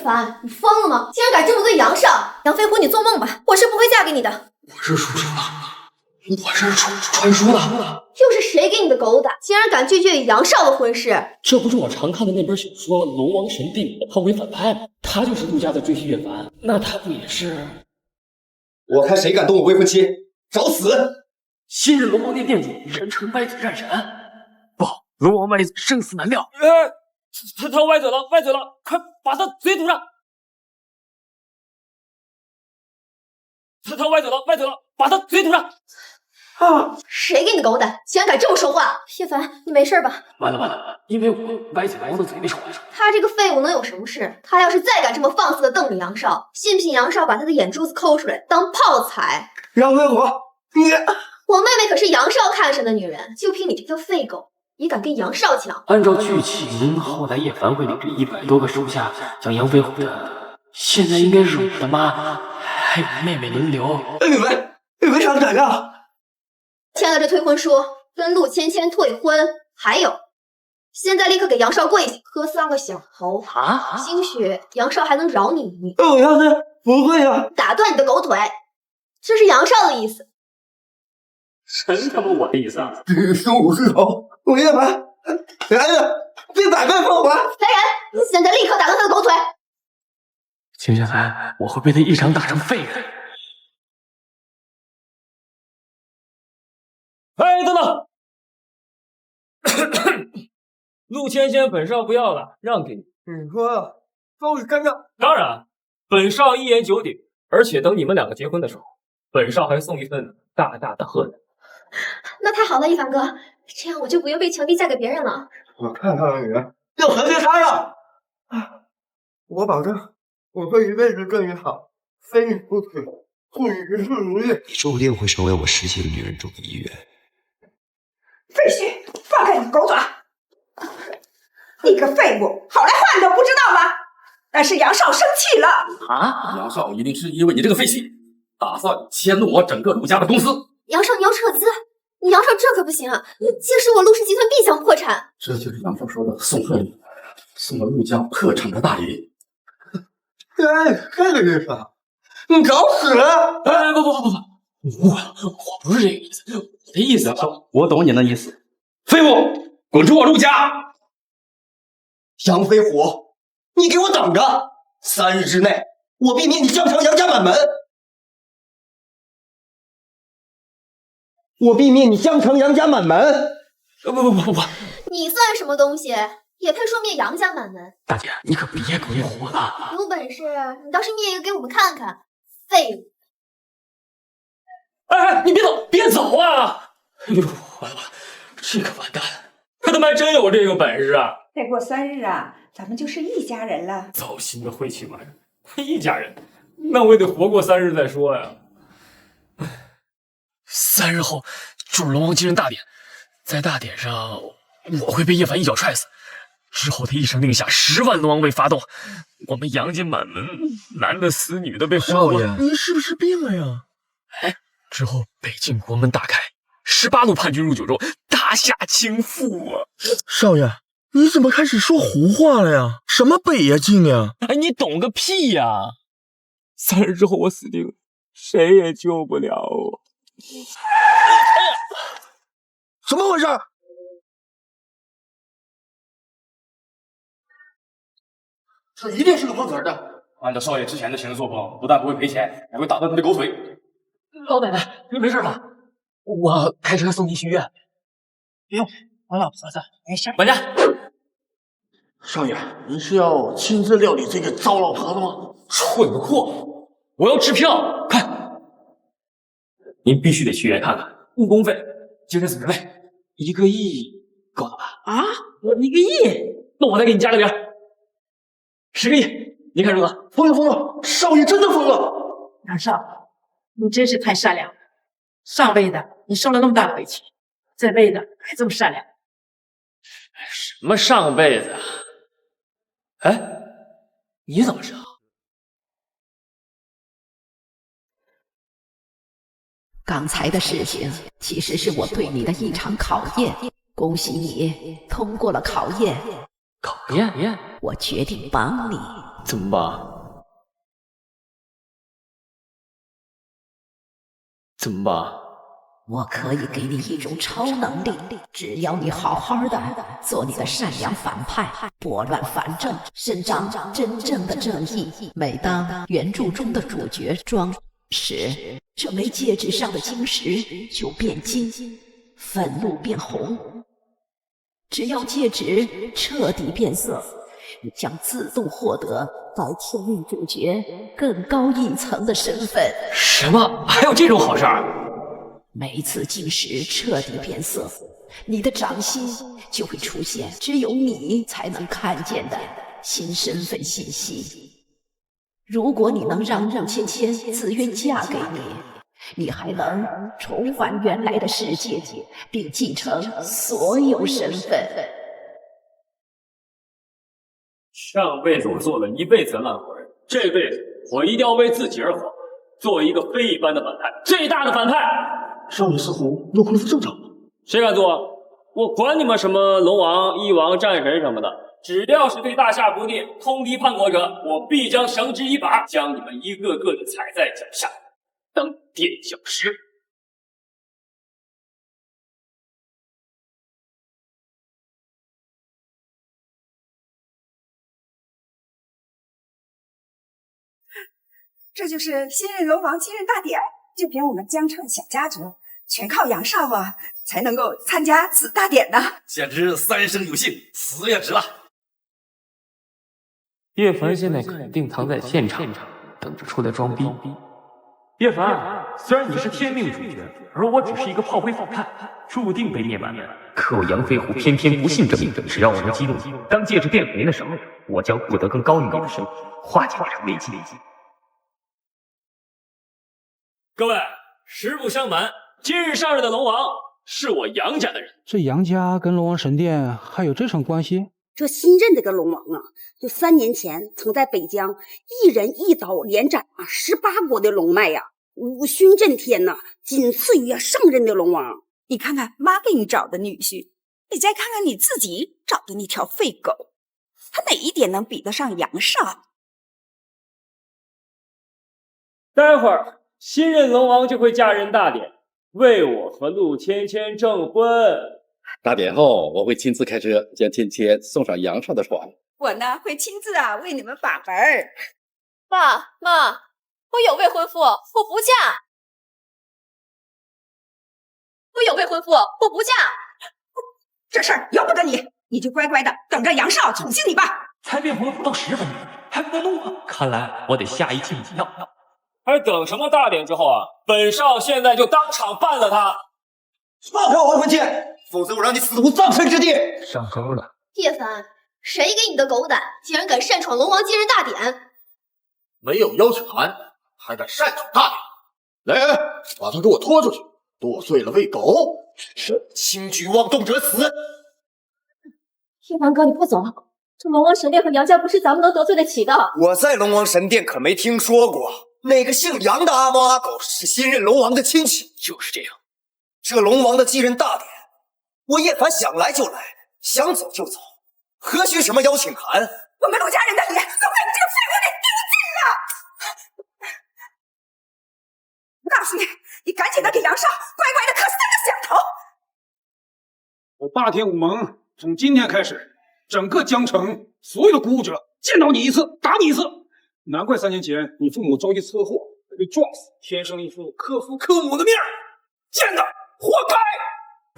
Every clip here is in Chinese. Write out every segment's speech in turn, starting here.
凡，你疯了吗？竟然敢这么对杨少！杨飞虎，你做梦吧！我是不会嫁给你的。我是书生的，我是传书的。又是谁给你的狗胆？竟然敢拒绝与杨少的婚事？这不是我常看的那本小说《龙王神定》他为反派吗？他就是陆家的赘婿岳凡，那他不也是？我看谁敢动我未婚妻，找死！新任龙王殿殿主，人称歪嘴战神。不，龙王歪嘴生死难料。他歪嘴了，快把他嘴堵上！他歪嘴了，把他嘴堵上！啊！谁给你的狗胆？竟然敢这么说话！叶凡，你没事吧？完了，因为我歪嘴王的嘴没守住。他这个废物能有什么事？他要是再敢这么放肆的瞪着杨少，信不信杨少把他的眼珠子抠出来当炮踩？杨飞虎，你……我妹妹可是杨少看上的女人，就凭你这条废狗，也敢跟杨少抢？按照剧情，后来叶凡会领着100多个手下将杨飞虎的，现在应该是我的妈，还有妹妹轮流。你为啥敢呀？签了这退婚书，跟陆芊芊退婚，还有，现在立刻给杨少跪下，磕3个响头啊！兴许杨少还能饶你一命。我要是不会呀，打断你的狗腿，这是杨少的意思。真他妈我的意思啊！15是头，我叶凡，来人，必百倍奉还！来人，现在立刻打断他的狗腿！接下来我会被他一掌打成废人。哎，等等！陆芊芊本少不要了，让给你。你说都是真的？当然，本少一言九鼎，而且等你们2个结婚的时候，本少还送一份大大的贺呢。那太好了，一凡哥，这样我就不用被强逼嫁给别人了。我看上的女人要和谐他呀！我保证，我会一辈子跟你好，非你不可，护你一世如意。你注定会成为我实际的女人中的一员。废墟，放开你狗爪！你个废物，好来话你都不知道吗？那是杨少生气了啊！杨少一定是因为你这个废墟，打算迁怒我整个陆家的公司。杨少，你要撤资？你杨少这可不行啊！届时我陆氏集团必将破产。这就是杨少说的送贺礼，送了陆家破产的大礼。哎，这个意思啊？你找死！哎，不，我不是这个意思，我的意思是，我懂你的意思。废物，滚出我陆家！杨飞虎，你给我等着！3日之内，我必灭你江城杨家满门！我必灭你江城杨家满门！不，你算什么东西？也配说灭杨家满门？大姐，你可别给我火了！有本事你倒是灭一个给我们看看！废物！哎，你别走啊！哎呦，完了，这个完蛋，他他妈真有这个本事啊！再过3日啊，咱们就是一家人了。糟心的晦气玩意儿，他一家人，那我也得活过3日再说呀。3日后就是龙王继任大典，在大典上我会被叶凡一脚踹死。之后他一声令下，10万龙王卫发动，我们杨家满门，男的死，女的被少爷，你是不是病了呀？哎，之后北境国门大开，18路叛军入九州，大夏倾覆啊！少爷，你怎么开始说胡话了呀？什么北呀境呀？哎，你懂个屁呀！3日之后我死定了，谁也救不了我。怎么回事？这一定是个混子的。按照少爷之前的行事作风，不但不会赔钱，还会打断你的狗腿。老奶奶，您没事吧？我开车送您去医院。不用，我老婆子没事。管家，少爷，您是要亲自料理这个糟老婆子吗？蠢货！我要支票，快！您必须得去医院看看，误工费、精神损失费，1个亿够了吧？啊，1个亿？那我再给你加个零，10个亿，您看如何？疯了！少爷真的疯了！杨少，你真是太善良了。上辈子你受了那么大的委屈，这辈子还这么善良。什么上辈子啊？哎，你怎么知道？刚才的事情其实是我对你的一场考验，恭喜你通过了考验。考验？我决定帮你怎么办？怎么办？我可以给你一种超能力，只要你好好的做你的善良反派，拨乱反正，伸张真正的正义。每当原著中的主角装时，这枚戒指上的晶石就变金，愤怒变红。只要戒指彻底变色，你将自动获得代替女主角更高一层的身份。什么？还有这种好事儿？每次晶石彻底变色，你的掌心就会出现只有你才能看见的新身份信息。如果你能让陆芊芊自愿嫁给你，你还能重返原来的世界，并继承所有身份。上辈子我做了一辈子的烂活人，这辈子我一定要为自己而活，做一个非一般的反派，最大的反派。少爷似乎又恢复正常了。谁敢做？我管你们什么龙王、翼王、战神什么的，只要是对大夏不敬、通敌叛国者，我必将绳之以法，将你们一个个的踩在脚下，当垫脚石。这就是新任龙王继任大典，就凭我们江城小家族，全靠杨少啊才能够参加此大典呢。简直三生有幸，死也值了。叶凡现在肯定藏在现场，等着出来装逼。叶凡，虽然你是天命主角，而我只是一个炮灰反派，注定被灭门。可我杨飞虎偏偏不信这命，只要我能激怒你，当戒指变回的时候，我将获得更高一点的身份，化解这危机。各位，实不相瞒，今日上任的龙王是我杨家的人。这杨家跟龙王神殿还有这层关系？这新任这个龙王啊，就3年前曾在北疆一人一刀连斩18国的龙脉呀，武勋震天呐，仅次于上任的龙王。你看看妈给你找的女婿，你再看看你自己找的那条废狗，他哪一点能比得上杨少？待会儿新任龙王就会驾人大典，为我和陆芊芊证婚。大典后，我会亲自开车将芊芊送上杨少的床。我呢会亲自为你们把门。爸妈，我有未婚夫，我不嫁。我有未婚夫，我不嫁。这事儿由不得你，你就乖乖的等着杨少宠幸你吧。才变婚不到10分钟，还不怒吗？看来我得下一剂药。还等什么大典之后啊？本少现在就当场办了他！放开我的婚妻，否则我让你死无葬身之地！上钩了。叶凡，谁给你的狗胆，竟然敢擅闯龙王继任大典？没有邀请函，还敢擅闯大典！来人，把他给我拖出去！剁碎了喂狗！轻举妄动者死！叶凡哥，你快走！这龙王神殿和杨家不是咱们能得罪得起的。我在龙王神殿可没听说过那个姓杨的阿猫阿狗是新任龙王的亲戚。就是这样。这龙王的继任大典，我叶凡想来就来，想走就走，何须什么邀请函？我们陆家人的脸都被你这个废物给丢尽了！我告诉你，你赶紧的给杨少乖乖的磕3个响头！我霸天武盟从今天开始，整个江城所有的鼓舞者见到你一次打你一次。难怪3年前你父母遭遇车祸被撞死，天生一副克父克母的命儿，贱的活该，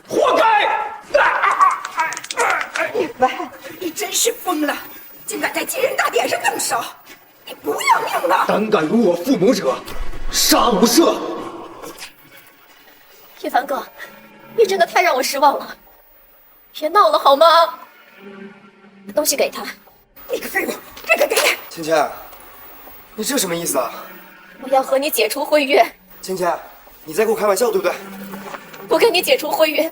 活该！喂，你真是疯了，竟敢在继任大典上动手，你不要命了？胆敢辱我父母者，杀无赦！叶凡哥，你真的太让我失望了，别闹了好吗？把东西给他。你个废物，这个给你。芊芊，你这什么意思啊？我要和你解除婚约。芊芊，你在跟我开玩笑对不对？不跟你解除婚约，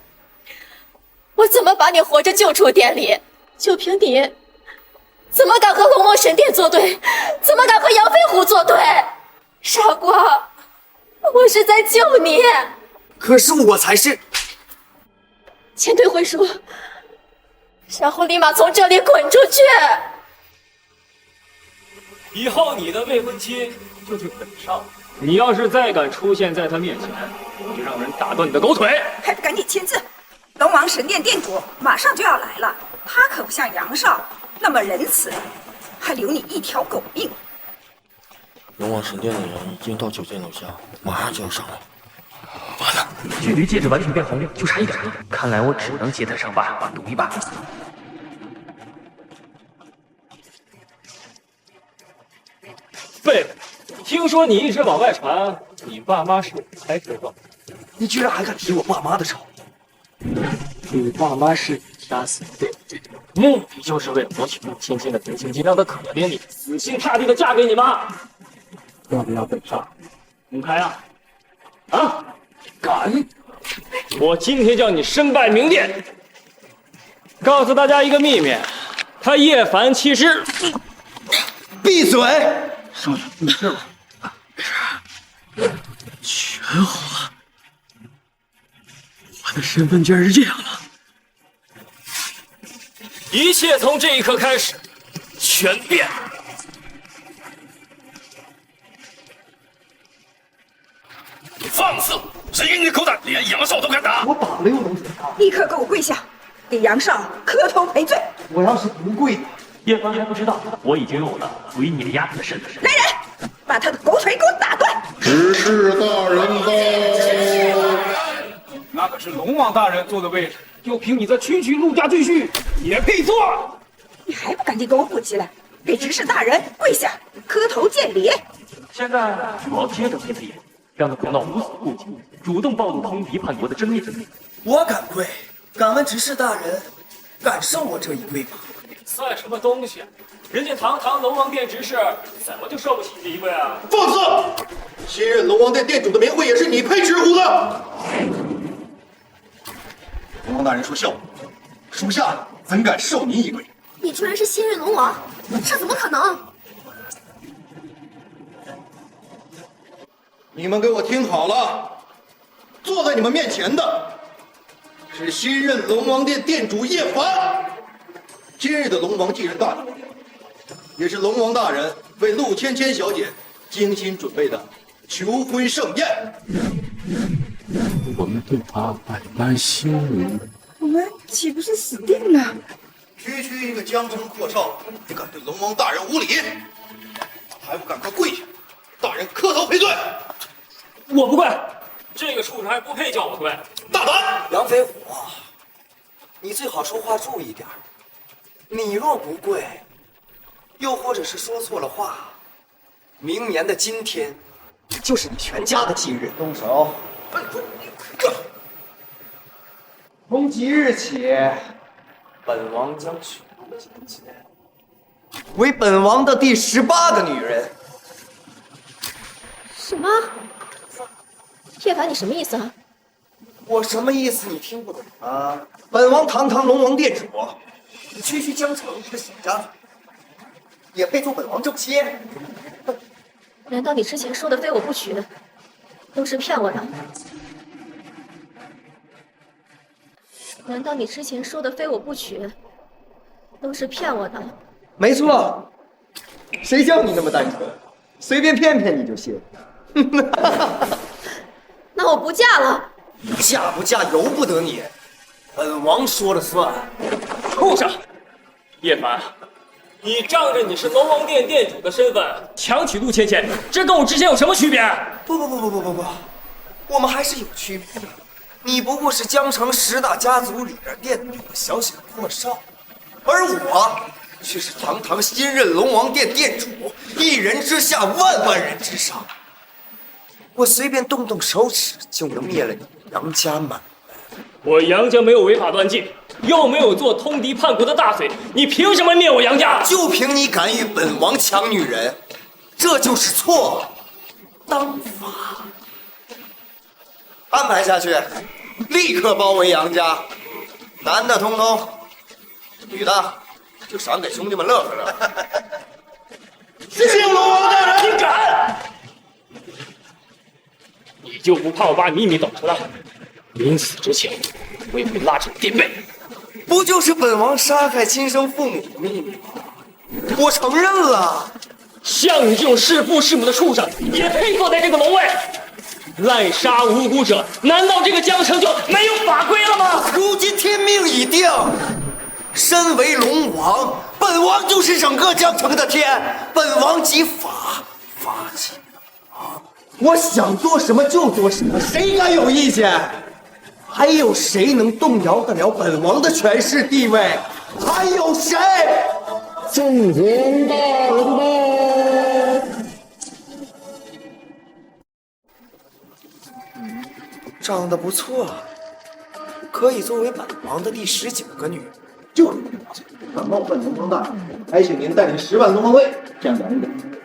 我怎么把你活着救出典礼？就凭你，怎么敢和龙王神殿作对？怎么敢和杨飞虎作对？傻瓜，我是在救你。可是我才是。签退婚书，然后立马从这里滚出去。以后你的未婚妻就去北上。你要是再敢出现在他面前，我就让人打断你的狗腿！还不赶紧签字！龙王神殿店主马上就要来了，他可不像杨少那么仁慈，还留你一条狗命。龙王神殿的人已经到酒店楼下，马上就要上来。完了，距离戒指完全变红就差一点了，看来我只能接他上把，赌一把。废物！听说你一直往外传，你爸妈是才知道。你居然还敢提我爸妈的仇！你爸妈是你杀死的，对不对？目的就是为了夺取陆芊芊的北京金，让她可怜你，死心塌地的嫁给你吗？要不要北上？公开啊！啊！敢！我今天叫你身败名裂！告诉大家一个秘密，他叶凡其实……闭嘴！少爷，没事吧？没事。全红了，我的身份居然是这样了！一切从这一刻开始，全变了。你放肆！谁给你的狗胆，连杨少都敢打？我打了又能怎样？立刻给我跪下，给杨少磕头赔罪！我要是不跪，叶凡还不知道，我已经有了毁你丫头的身份。来人，把他的狗腿给我打断！指示大人到。那可是龙王大人坐的位置，就凭你这区区陆家赘婿，也配坐？你还不赶紧给我滚起来，给执事大人跪下磕头见礼！现在主要接着陪他演，让他头脑无所顾忌，主动暴露通敌叛国的真面目。我敢跪，敢问执事大人，敢受我这一跪吗？算什么东西？人家堂堂龙王殿执事，怎么就受不起这一跪啊？放肆！新任龙王殿店主的名讳也是你配直呼的。龙王大人说笑，属下怎敢受您一跪？你居然是新任龙王，这怎么可能？你们给我听好了，坐在你们面前的是新任龙王殿店主叶凡。今日的龙王继任大典，也是龙王大人为陆芊芊小姐精心准备的求婚盛宴。我们对他百般心仪，我们岂不是死定了？区一个江城阔少，也敢对龙王大人无礼，还不赶快跪下，大人磕头赔罪！我不跪，这个畜生还不配叫我跪。大胆！杨飞虎，你最好说话注意点。你若不跪，又或者是说错了话，明年的今天就是你全家的忌日。动手！从即日起，本王将许陆芊芊为本王的第18个女人。什么？叶凡，你什么意思啊？我什么意思你听不懂啊？本王堂堂龙王殿主，区江城一个小家族，也配做本王正妻？难道你之前说的非我不娶都是骗我的？难道你之前说的非我不娶都是骗我的？没错，谁叫你那么单纯，随便骗骗你就信。那我不嫁了。嫁不嫁由不得你，本王说了算。畜生！叶凡，你仗着你是龙王殿店主的身份强娶陆芊芊，这跟我之前有什么区别？不，我们还是有区别的。你不过是江城10大家族里边店主的小小阔少，而我却是堂堂新任龙王殿店主，一人之下，万人之上。我随便动动手指就能灭了你杨家满门。我杨家没有违法乱纪，又没有做通敌叛国的大罪，你凭什么灭我杨家？就凭你敢与本王抢女人，这就是错当法。安排下去，立刻包围杨家，男的通通，女的就赏给兄弟们乐呵乐呵。谢谢龙王大人！你敢！你就不怕我把秘密抖出来？临死之前，我也会拉着你垫背。不就是本王杀害亲生父母的秘密吗？我承认了，像你这种弑父弑母的畜生，也配坐在这个龙位？滥杀无辜者，难道这个江城就没有法规了吗？如今天命已定，身为龙王，本王就是整个江城的天，本王即法，法即王，我想做什么就做什么，谁敢有意见？还有谁能动摇得了本王的权势地位？还有谁？纵横大人吗？长得不错，可以作为本王的第19个女人。就是本冒犯龙王大人，还请您带领10万龙王卫将男人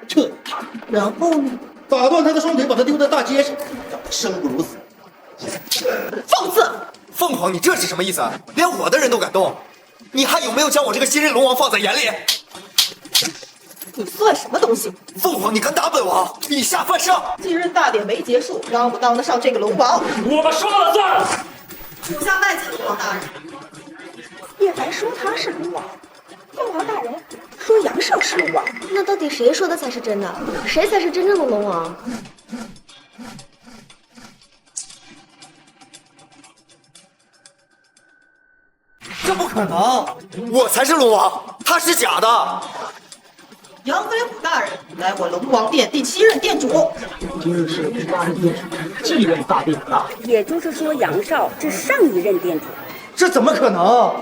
撤离他。然后呢？打断他的双腿，把他丢在大街上，让他生不如死。放肆！凤凰，你这是什么意思？连我的人都敢动，你还有没有将我这个新任龙王放在眼里？你算什么东西？凤凰，你敢打本王，以下犯上！今日大典没结束，当不当得上这个龙王？我们说了算。属下拜见龙王大人。叶凡说他是龙王，凤凰大人说杨少是龙王，那到底谁说的才是真的？谁才是真正的龙王？这不可能，我才是龙王，他是假的。杨飞虎大人，乃我龙王殿第7任殿主。今日是第8任殿主，继任大殿了。也就是说，杨少是上一任殿主。这怎么可能？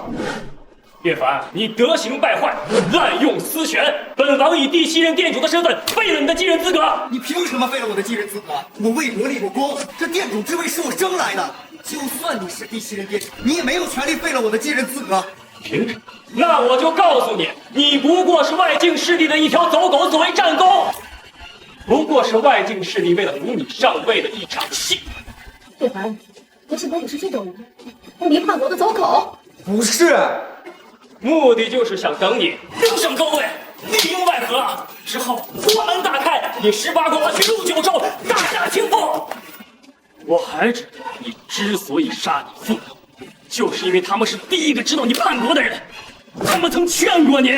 叶凡，你德行败坏，滥用私权，本王以第7任殿主的身份废了你的继任资格。你凭什么废了我的继任资格？我为国立过功，这殿主之位是我争来的。就算你是第7任殿主，你也没有权利废了我的继任资格。凭什么？那我就告诉你，你不过是外境势力的一条走狗所谓战功，不过是外境势力为了扶你上位的一场戏。叶凡，你现在也是这种人，不离叛国的走狗？不是，目的就是想等你登上高位，里应外合，之后国门大开，以18国去入9州，大杀清风。我还知道你之所以杀你父母，就是因为他们是第一个知道你叛国的人，他们曾劝过你，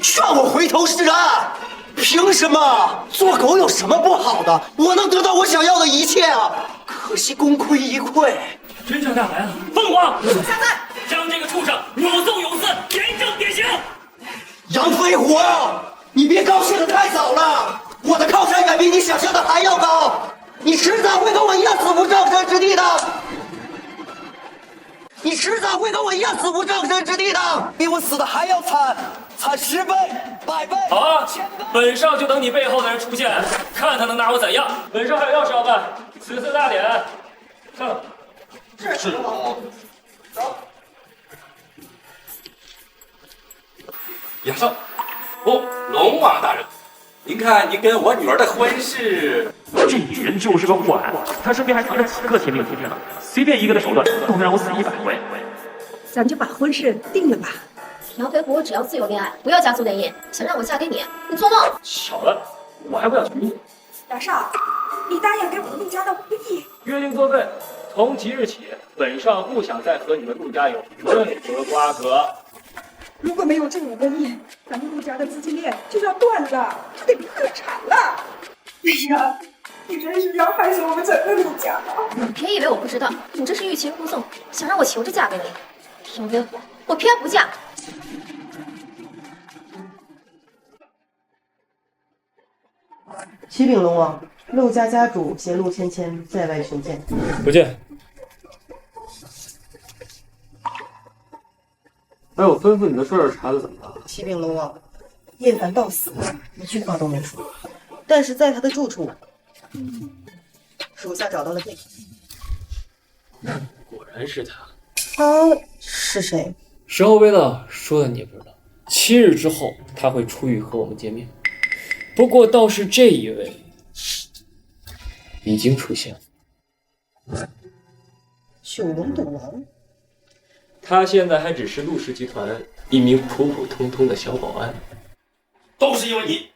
劝我回头是岸。凭什么？做狗有什么不好的？我能得到我想要的一切啊！可惜功亏一篑。真相大白了，凤凰，属下在，将这个畜生有奏有司，严正典刑。杨飞虎，你别高兴得太早了，我的靠山远比你想象的还要高，你迟早会跟我一样死无葬身之地的。你迟早会跟我一样死无葬身之地的，比我死的还要惨，惨10倍、100倍。好啊，本少就等你背后的人出现，看他能拿我怎样。本少还有要事要办，此次大典，上。是龙王。走。杨少，哦，龙王大人，您看你跟我女儿的婚事，这女人就是个坏，她身边还藏着几个天命天天呢，随便一个的手段都能让我死100回。咱就把婚事定了吧。杨飞虎只要自由恋爱，不要家族联姻，想让我嫁给你，你做梦！巧了，我还不要娶你。杨少，你答应给我们陆家的务役。约定作废。从即日起，本少不想再和你们陆家有任何瓜葛。如果没有这5个亿，咱们陆家的资金链就要断了，就得破产了。哎呀，你真是要害死我们整个陆家了！你别以为我不知道，你这是欲擒故纵，想让我求着嫁给你。杨飞虎，我偏不嫁。启禀龙王，陆家家主携陆芊芊在外求见。不见。还有吩咐你的事儿，查的怎么样？启禀龙王，叶凡到死一句话都没说，但是在他的住处，属下找到了这个。果然是他。他是谁？时候未到，说的你也不知道。7日之后，他会出狱和我们见面。不过倒是这一位已经出现了。九龙赌王。他现在还只是陆氏集团一名普普通通的小保安。都是因为你，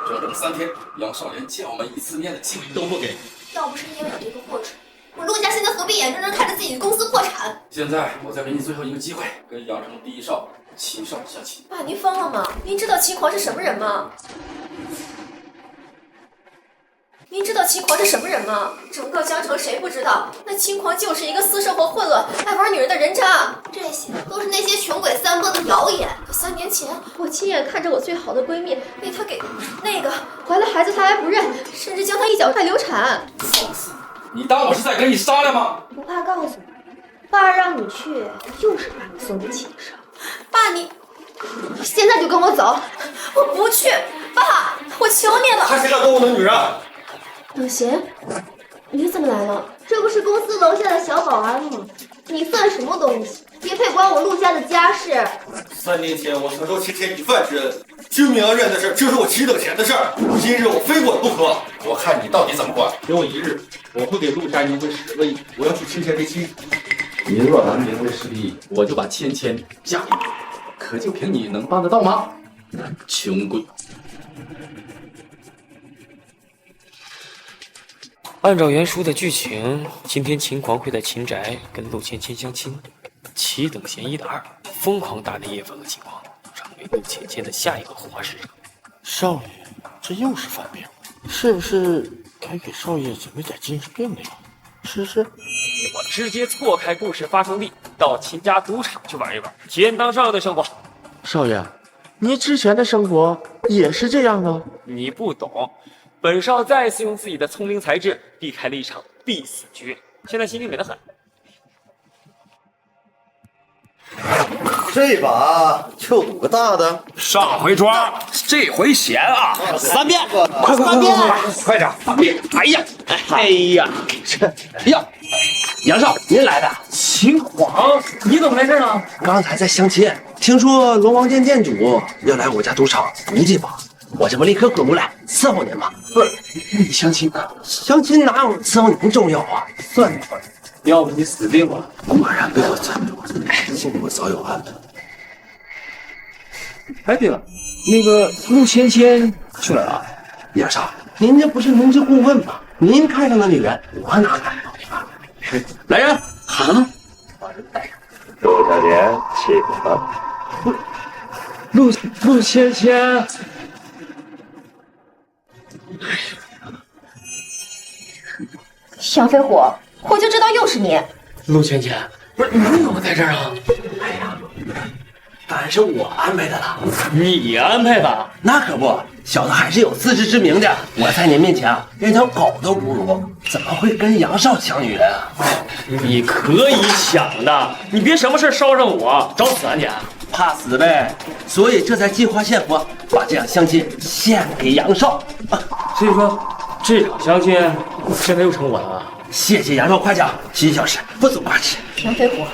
整整3天，杨少连见我们一次面的机会都不给。要不是因为有这个祸事，我陆家现在何必眼睁睁看着自己的公司破产？现在我再给你最后一个机会，跟杨城第1少秦少下棋。爸，您疯了吗？您知道秦狂是什么人吗？您知道秦狂是什么人吗？整个江城谁不知道？那秦狂就是一个私生活混乱、爱玩女人的人渣。这些都是那些穷鬼散播的谣言。可3年前，我亲眼看着我最好的闺蜜被他给那个怀了孩子，他还不认，甚至将她一脚踹流产。放肆！你当我是在跟你商量吗？不怕告诉你，爸让你去，就是把你送给秦少。爸，你现在就跟我走！我不去，爸，我求你了！还谁敢动我的女人？冷贤，你怎么来了？这不是公司楼下的小保安吗？你算什么东西？也配管我陆家的家事？3年前我承受芊芊一饭之恩，知名而认的事就是我7等闲的事儿。今日我非管不可。我看你到底怎么管？给我1日，我会给陆家赢回10个亿。我要去芊芊为妻。您若能赢回10亿，我就把芊芊嫁给你。可就凭你能办得到吗？穷鬼！按照原书的剧情，今天秦狂会在秦宅跟陆芊芊相亲，7等闲1的2，疯狂打脸叶凡和秦狂，成为陆芊芊的下一个护花使者。少爷，这又是犯病，是不是该给少爷准备点精神病的药？试试。我直接错开故事发生地，到秦家赌场去玩一玩，体验当少爷的生活。少爷，你之前的生活也是这样的？你不懂。本少再次用自己的聪明才智避开了一场必死局，现在心里美得很。这把就赌个大的。上回抓，这回闲啊！3遍，快3遍，快点！3遍！哎呀，哎呀，杨少，您来的？秦狂，你怎么来这儿了？刚才在相亲，听说龙王殿店主要来我家赌场赌这把。我这不立刻滚过来伺候您吗？不是，你相亲啊？相亲哪有伺候您重要啊？算你吧，要不你死定了。果然被我猜中了，幸我早有安排。哎，对了，那个陆芊芊去哪儿了？杨少，您这不是农职顾问吗？您看上的女人，我哪敢啊？来人！啊！把人带上。陆小姐，起吧。陆芊芊。小飞虎，我就知道又是你。陆芊芊，不是你怎么在这儿啊？哎呀，当然是我安排的了。你安排的？那可不，小子还是有自知之明的。我在您面前啊，连条狗都不如，怎么会跟杨少抢女人啊？你可以抢的，你别什么事捎上我，找死啊你！怕死呗，所以这才计划献佛，把这场相亲献给杨少。所以说，这场相亲现在又成我的了。谢谢杨少夸奖，7小时不足挂齿。杨飞虎，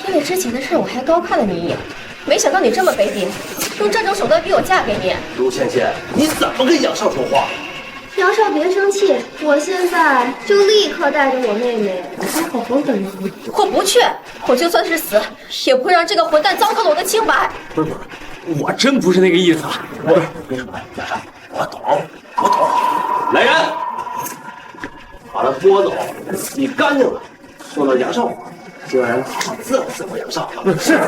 因为之前的事我还高看了你一眼，没想到你这么卑鄙，用这种手段逼我嫁给你。陆芊芊，你怎么跟杨少说话？杨少别生气，我现在就立刻带着我妹妹好好等你。我不去，我就算是死，也不会让这个混蛋糟蹋了我的清白。不是，我真不是那个意思。我别说了，杨少，我懂。来人，把他拖走，洗干净了，送到杨少府，这人伺候杨少。是。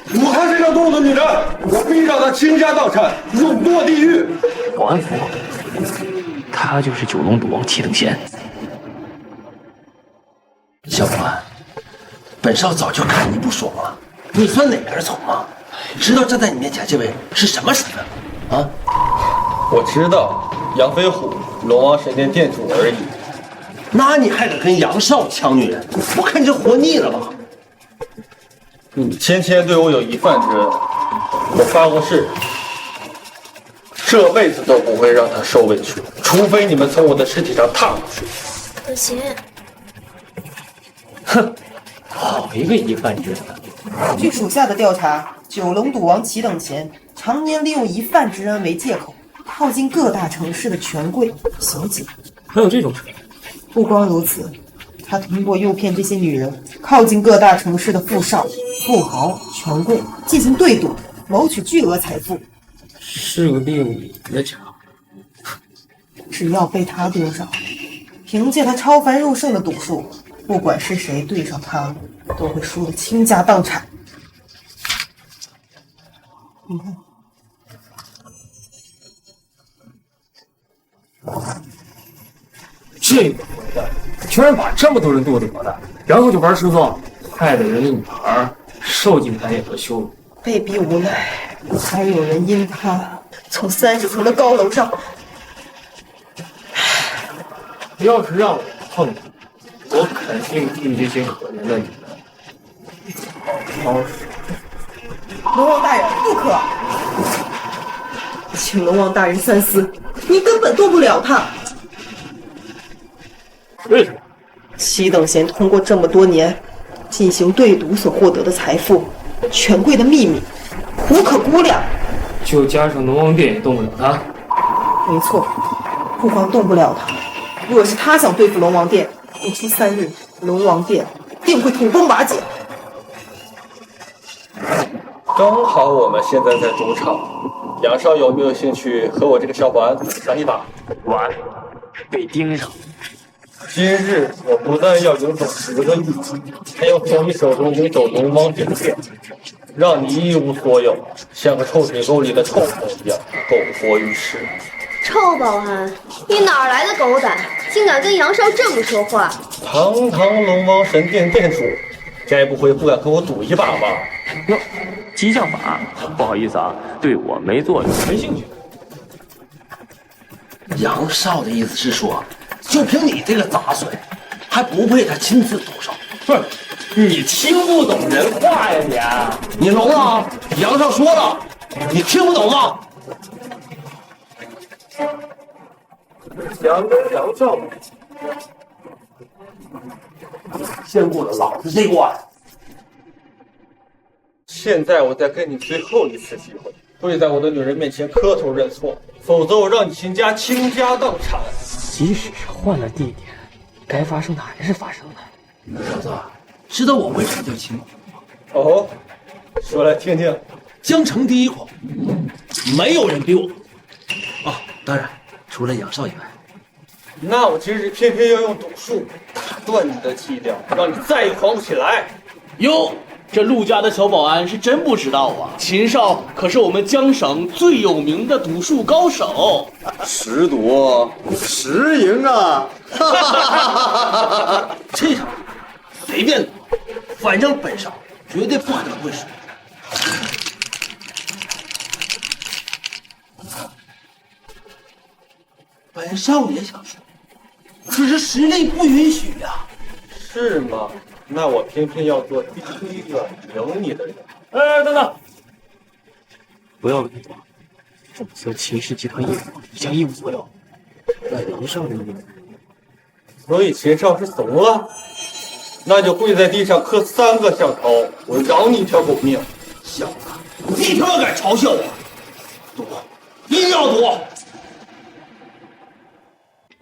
我看这个动物的女人，我必让她倾家荡产，永堕地狱。保安府，他就是九龙赌王7等闲。小保安，本少早就看你不爽了。你算哪根葱啊？知道站在你面前这位是什么身份吗？啊？我知道，杨飞虎，龙王神殿店主而已。那你还敢跟杨少抢女人？我看你这活腻了吧？芊芊对我有一饭之恩，我发过誓，这辈子都不会让她受委屈，除非你们从我的尸体上踏过去。可行。哼，好一个一饭之恩！据属下的调查，九龙赌王7等闲常年利用一饭之恩为借口，靠近各大城市的权贵小姐。还有这种事？不光如此，他通过诱骗这些女人，靠近各大城市的富少、富豪、权贵进行对赌，谋取巨额财富。是个利用你的家伙。只要被他盯上，凭借他超凡入圣的赌术，不管是谁对上他，都会输得倾家荡产。你看，这个混蛋居然把这么多人剁得完蛋，然后就玩失踪，害得人家女儿受尽白眼和羞辱。被逼无奈，还有人因他从30层的高楼上。要是让我碰你，我肯定替这些可怜的女人好好使。龙王大人，不可！请龙王大人三思，你根本动不了他。为什么七等闲通过这么多年进行对赌所获得的财富，权贵的秘密，无可估量。就加上龙王殿也动不了他？没错，不光动不了他，若是他想对付龙王殿，不出3日，龙王殿定会土崩瓦解。刚好我们现在在赌场，杨少有没有兴趣和我这个小保安上一把？完，被盯上。今日我不但要赢走10个亿，还要从你手中赢走龙王这个店，让你一无所有，像个臭水沟里的臭虫一样苟活于世。臭保安，你哪来的狗胆，竟敢跟杨少这么说话？堂堂龙王神殿殿主，该不会不敢和我赌一把吧？哟，激将法，不好意思啊，对我没作用，没兴趣。杨少的意思是说，就凭你这个杂碎，还不配他亲自动手。不是，你听不懂人话呀你聋了？杨少说了，你听不懂吗？想跟杨少先过了老子这关。现在我再给你最后一次机会，跪在我的女人面前磕头认错，否则我让你秦家倾家荡产。即使是换了地点，该发生的还是发生的。小子，知道我为什么叫秦王吗？哦，说来听听。江城第一狂，没有人比我狂。啊，当然，除了杨少以外。那我今日偏偏要用赌术打断你的伎俩，让你再也狂不起来。哟，这陆家的小保安是真不知道啊，秦少可是我们江省最有名的赌术高手。10赌10赢啊！这场随便赌，反正本少绝对不可能会输。本少也想输，可是实力不允许呀。是吗？那我偏偏要做第一个赢你的人。哎，等等，不要跟我，重责秦氏集团业务已经一无所有。那杨少呢？所以秦少是怂了？那就跪在地上磕3个响头，我饶你一条狗命！小子，你他妈敢嘲笑我？赌，一定要赌！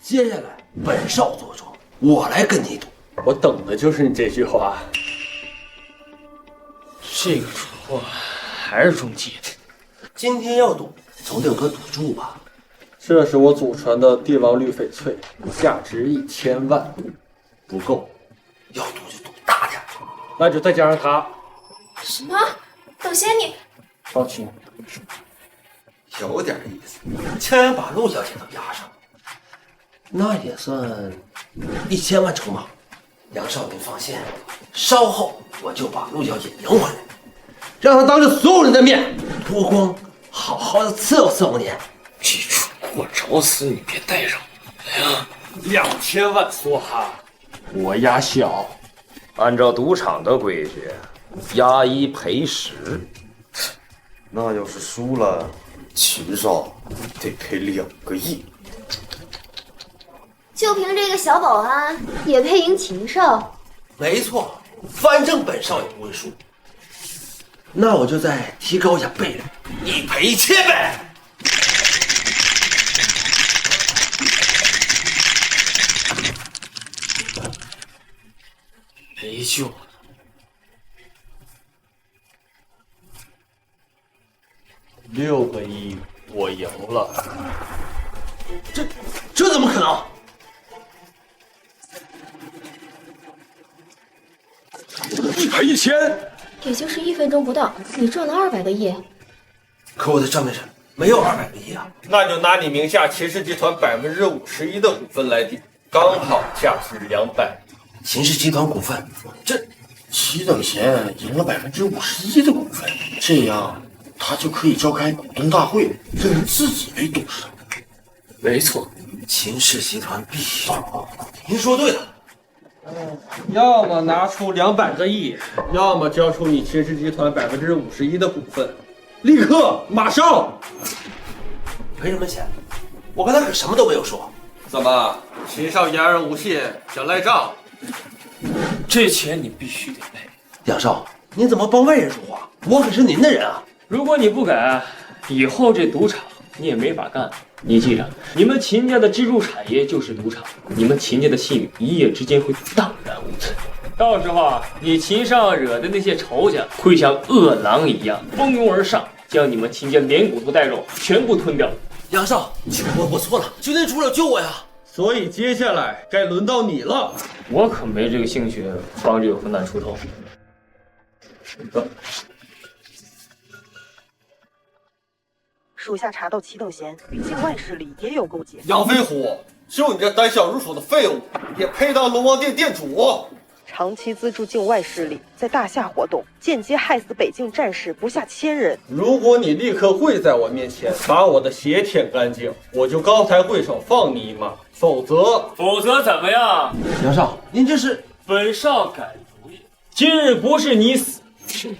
接下来本少做主，我来跟你赌。我等的就是你这句话。这个蠢货还是中计。今天要赌，总得有个赌注吧？这是我祖传的帝王绿翡翠，价值1000万，不够。要赌就赌大点，那就再加上它。什么？等仙你放心，有点意思。千万把陆小姐都压上，那也算1000万筹码。杨少您放心，稍后我就把陆小姐赢回来，让她当着所有人的面脱光，好好的伺候伺候您。记住，我找死你别带上我呀！2000万梭哈，我压小。按照赌场的规矩，压1赔10。那要是输了，秦少得赔2个亿。就凭这个小保安，也配赢秦少？没错，反正本少也不会输。那我就再提高一下倍率，1赔1000倍。没救了。6个亿，我赢了。这怎么可能？1赔1000，也就是1分钟不到，你赚了200个亿。可我的账面上没有200个亿啊！那就拿你名下秦氏集团51%的股份来抵，刚好价值200。秦氏集团股份，这齐等闲赢了51%的股份，这样他就可以召开股东大会，任自己为董事。没错，秦氏集团必须。您说对了。要么拿出200个亿，要么交出你秦氏集团51%的股份，立刻马上！赔什么钱？我刚才可什么都没有说。怎么，秦少言而无信，想赖账？这钱你必须得赔。杨少，您怎么帮外人说话？我可是您的人啊！如果你不给，以后这赌场你也没法干。你记着，你们秦家的支柱产业就是赌场，你们秦家的信誉一夜之间会荡然无存。到时候啊，你秦上惹的那些仇家会像饿狼一样蜂拥而上，将你们秦家连骨头带肉全部吞掉。杨少，我错了，求您出手救我呀！所以接下来该轮到你了。我可没这个兴趣帮这个混蛋出头。属下查到齐等闲与境外势力也有勾结。杨飞虎，就你这胆小如鼠的废物，也配当龙王殿殿主？长期资助境外势力，在大夏活动，间接害死北境战士不下1000人。如果你立刻跪在我面前，把我的血舔干净，我就高抬贵手放你一马；否则怎么样？杨少，您这是……本少改主意，今日不是你死，就是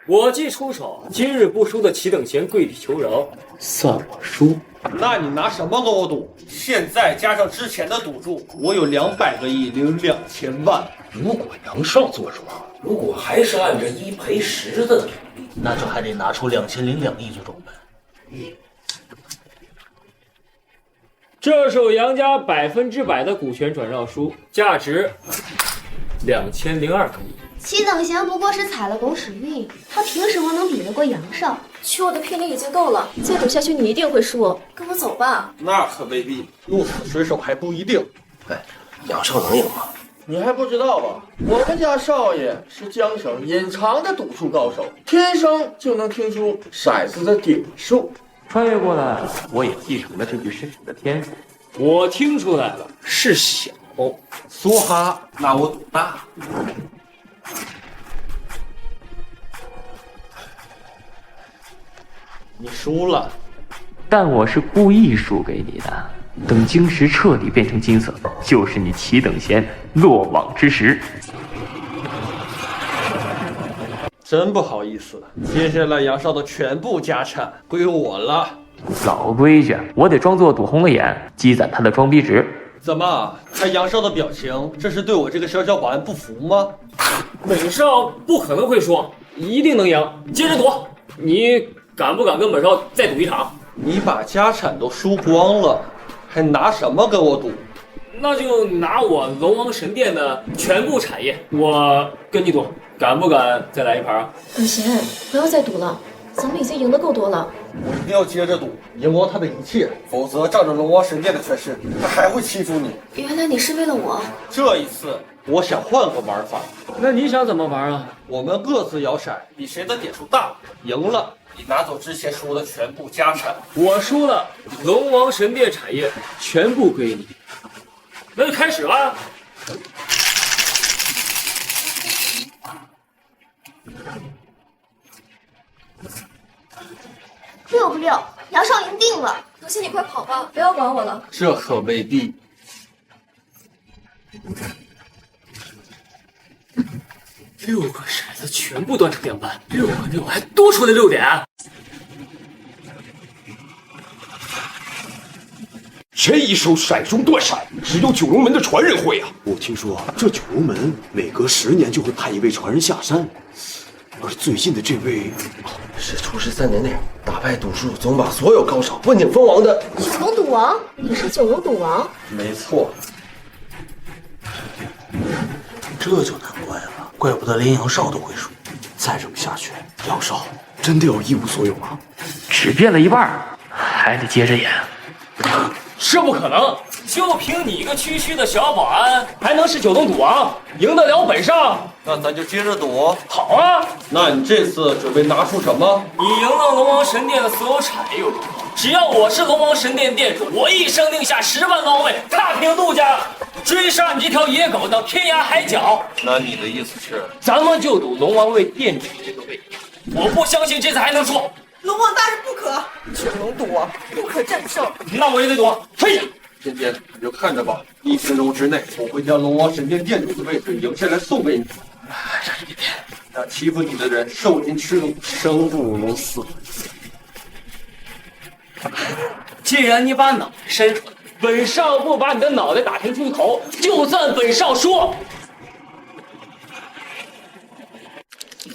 我既出手，今日不输的齐等闲跪地求饶，算我输。那你拿什么跟我赌？现在加上之前的赌注，我有200个亿零2000万。如果杨少做主，如果还是按照1赔10的比例，那就还得拿出2002亿做账本。这是我杨家100%的股权转让书，价值2002个亿。齐等闲不过是踩了狗屎运，他凭什么能比得过杨少？取我的聘礼已经够了，再赌下去你一定会输。跟我走吧。那可未必，鹿死谁手还不一定。哎，杨少能赢吗？你还不知道吧？我们家少爷是江省隐藏的赌术高手，天生就能听出骰子的点数。穿越过来，我也继承了这具身体的天赋。我听出来了，是小。梭哈，那我赌大。你输了，但我是故意输给你的。等晶石彻底变成金色，就是你齐等闲落网之时。真不好意思，接下来杨少的全部家产归我了。老规矩，我得装作赌红了眼，积攒他的装逼值。怎么，看杨少的表情，这是对我这个小保安不服吗？本少不可能会输，一定能赢。接着赌，你敢不敢跟本少再赌一场？你把家产都输光了，还拿什么跟我赌？那就拿我龙王神殿的全部产业，我跟你赌，敢不敢再来一盘啊？等闲，不要再赌了，咱们已经赢得够多了。我一定要接着赌，赢光他的一切，否则仗着龙王神殿的权势，他还会欺负你。原来你是为了我。这一次，我想换个玩法。那你想怎么玩啊？我们各自摇骰，比谁的点数大。赢了，你拿走之前输的全部家产。我输了，龙王神殿产业全部归你。那就开始吧。6不6，杨少赢定了。等闲，你快跑吧，不要管我了。这可未必。6个骰子全部断成2半，6个6还多出来6点。这一手骰中断骰，只有九龙门的传人会啊！我听说这九龙门每隔10年就会派一位传人下山，而最近的这位是出师3年内打败赌术总把所有高手问鼎封王的九龙赌王。你是九龙赌王？没错。这就难怪了，怪不得连杨少都会输。再这么下去，杨少真的要一无所有吗？只变了一半，还得接着演。这不可能！就凭你一个区区的小保安，还能是九龙赌王，赢得了本少？那咱就接着赌。好啊！那你这次准备拿出什么？你赢了龙王神殿的所有产业又如何？只要我是龙王神殿店主，我一声令下10万狼卫踏平陆家，追杀你这条野狗到天涯海角。那你的意思是，咱们就赌龙王卫店主这个位置？我不相信这次还能输。龙王大人不可，九龙赌王不可战胜。那我也得赌。退下！天天，你就看着吧，1分钟之内，我会将龙王神殿店主的位置赢下来送给你。让欺负你的人受尽屈辱，生不如死。既然你把脑袋伸出来，本少不把你的脑袋打成猪头，就算本少输。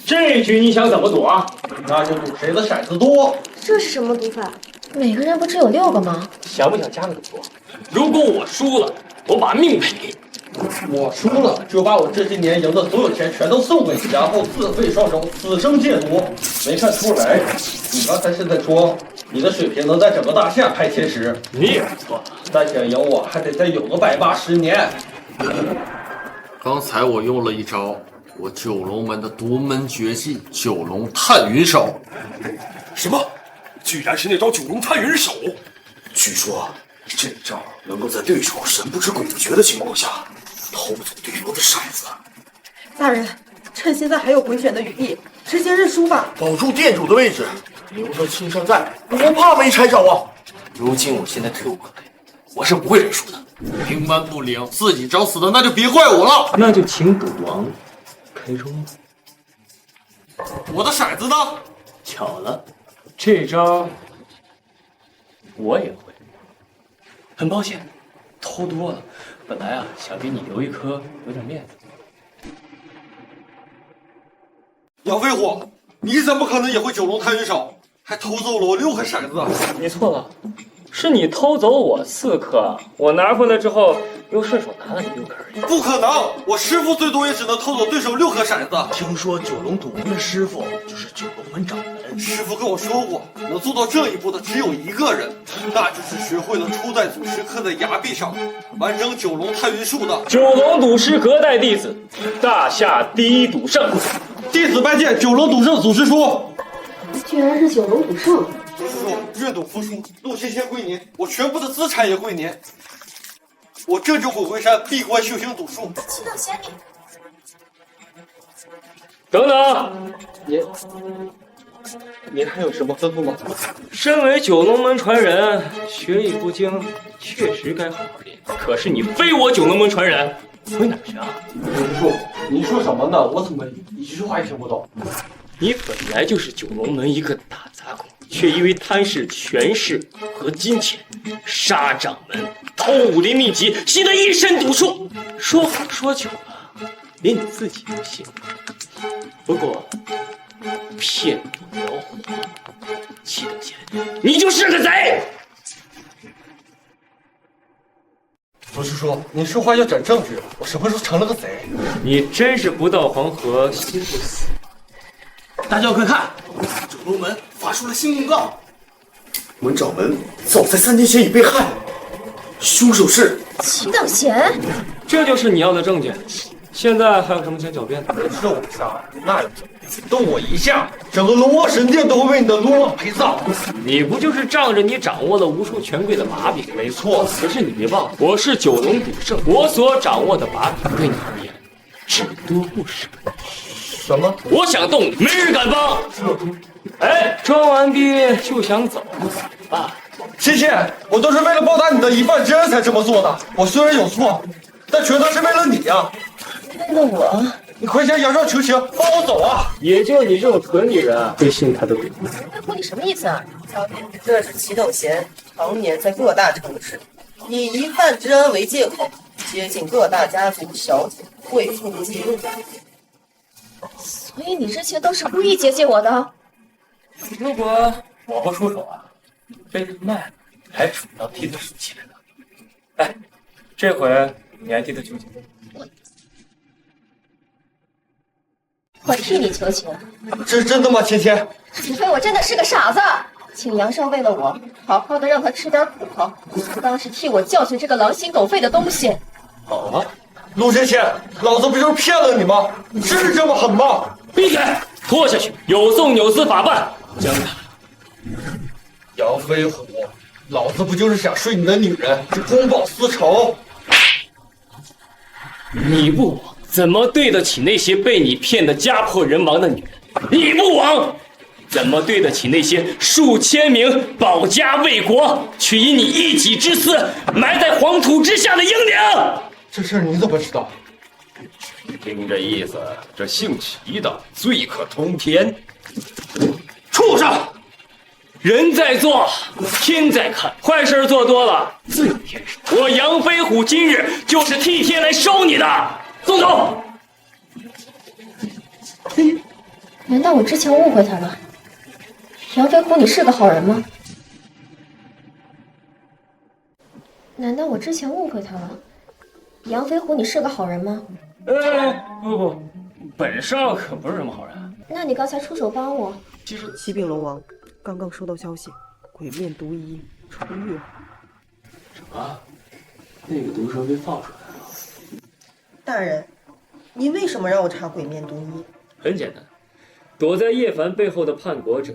这局你想怎么赌啊？那就赌谁的骰子多。这是什么赌法？每个人不只有6个吗？想不想加个赌？如果我输了，我把命赔给你。我输了，就把我这些年赢的所有钱全都送给你，然后自废双手，此生戒毒。没看出来，你刚才是在说你的水平能在整个大夏排前10。你也不错，但想赢我还得再有个180年。刚才我用了一招我九龙门的独门绝技——九龙探云手。什么？居然是那招九龙探云手！据说这招能够在对手神不知鬼不觉的情况下偷走对方的骰子。大人，趁现在还有回旋的余地，直接认输吧。保住店主的位置，留着青山在，不怕没柴烧啊！如今我现在退无可退，我是不会认输的。平蛮不灵，自己找死的那就别怪我了。那就请赌王开中。我的骰子呢？巧了，这招我也会。很抱歉，偷多了。本来想给你留一颗，有点面子。杨飞虎，你怎么可能也会九龙探云手？还偷走了我6颗骰子？你错了，是你偷走我4颗，我拿回来之后又顺手拿了你6颗而已。不可能，我师傅最多也只能偷走对手6颗骰子。听说九龙赌门的师傅就是九龙门掌门，师傅跟我说过，能做到这一步的只有一个人，那就是学会了初代祖师刻在崖壁上完整九龙探云术的九龙赌师隔代弟子，大夏第一赌圣。弟子拜见九龙赌圣祖师叔。居然是九龙赌圣！祖师叔，愿赌服输，陆仙仙归您，我全部的资产也归您。我这就回归山闭关修行赌术。齐等仙，你等等，你还有什么吩咐吗？身为九龙门传人，学艺不精，确实该好好练。可是你非我九龙门传人，回哪儿去啊？祖师叔，你说什么呢？我怎么一句话也听不懂？你本来就是九龙门一个大杂工，却因为贪视权势和金钱，杀掌门，偷武林秘籍，吸得一身毒术。说好说久了，连你自己都信。不过，骗不了我，齐等仙，你就是个贼！祖师叔，您说话要讲证据，我什么时候成了个贼？你真是不到黄河心不死。大家快看，九龙门发出了新公告，门掌门早在3年前已被害，凶手是齐等闲。这就是你要的证件。现在还有什么想狡辩的？这我下，那又怎么？动我一下，整个龙王神殿都会为你的鲁莽陪葬。你不就是仗着你掌握了无数权贵的把柄？没错，可是你别忘了，我是九龙赌圣，我所掌握的把柄对你而言只多不少。什么？我想动你，没人敢帮。哎，装完逼就想走啊？谢谢，我都是为了报答你的一半之恩才这么做的。我虽然有错，但全都是为了你呀。为了我？你快向杨少求情，放我走啊！也就你这种蠢女人会信他的鬼。飞虎，你什么意思啊？这是齐等闲常年在各大城市以一饭之恩为借口，接近各大家族小姐，贵妇进入。所以你之前都是故意接近我的？如果我不出手啊，被人卖了，还主要替他数起来了。哎，这回你还替他求情？我替你求情。这是真的吗，芊芊？除非我真的是个傻子。请杨少为了我，好好的让他吃点苦头，当是替我教训这个狼心狗肺的东西。好啊，陆千千，老子不就是骗了你吗？是这么狠吗？闭嘴！拖下去，有送有司法办。将他。杨飞虎，老子不就是想睡你的女人，是公报私仇。你不枉，怎么对得起那些被你骗得家破人亡的女人？你不枉，怎么对得起那些数千名保家卫国却因你一己之私埋在黄土之下的英灵？这事儿你怎么知道？听这意思，这姓齐的罪可通天。畜生！人在做，天在看，坏事做多了，自有天收。我杨飞虎今日就是替天来收你的，送走。难道我之前误会他了？杨飞虎，你是个好人吗？难道我之前误会他了？杨飞虎，你是个好人吗？不，本少可不是什么好人。那你刚才出手帮我，其实启禀龙王，刚刚收到消息，鬼面毒医出狱了。什么？那个毒蛇被放出来了？大人，您为什么让我查鬼面毒医？很简单，躲在叶凡背后的叛国者，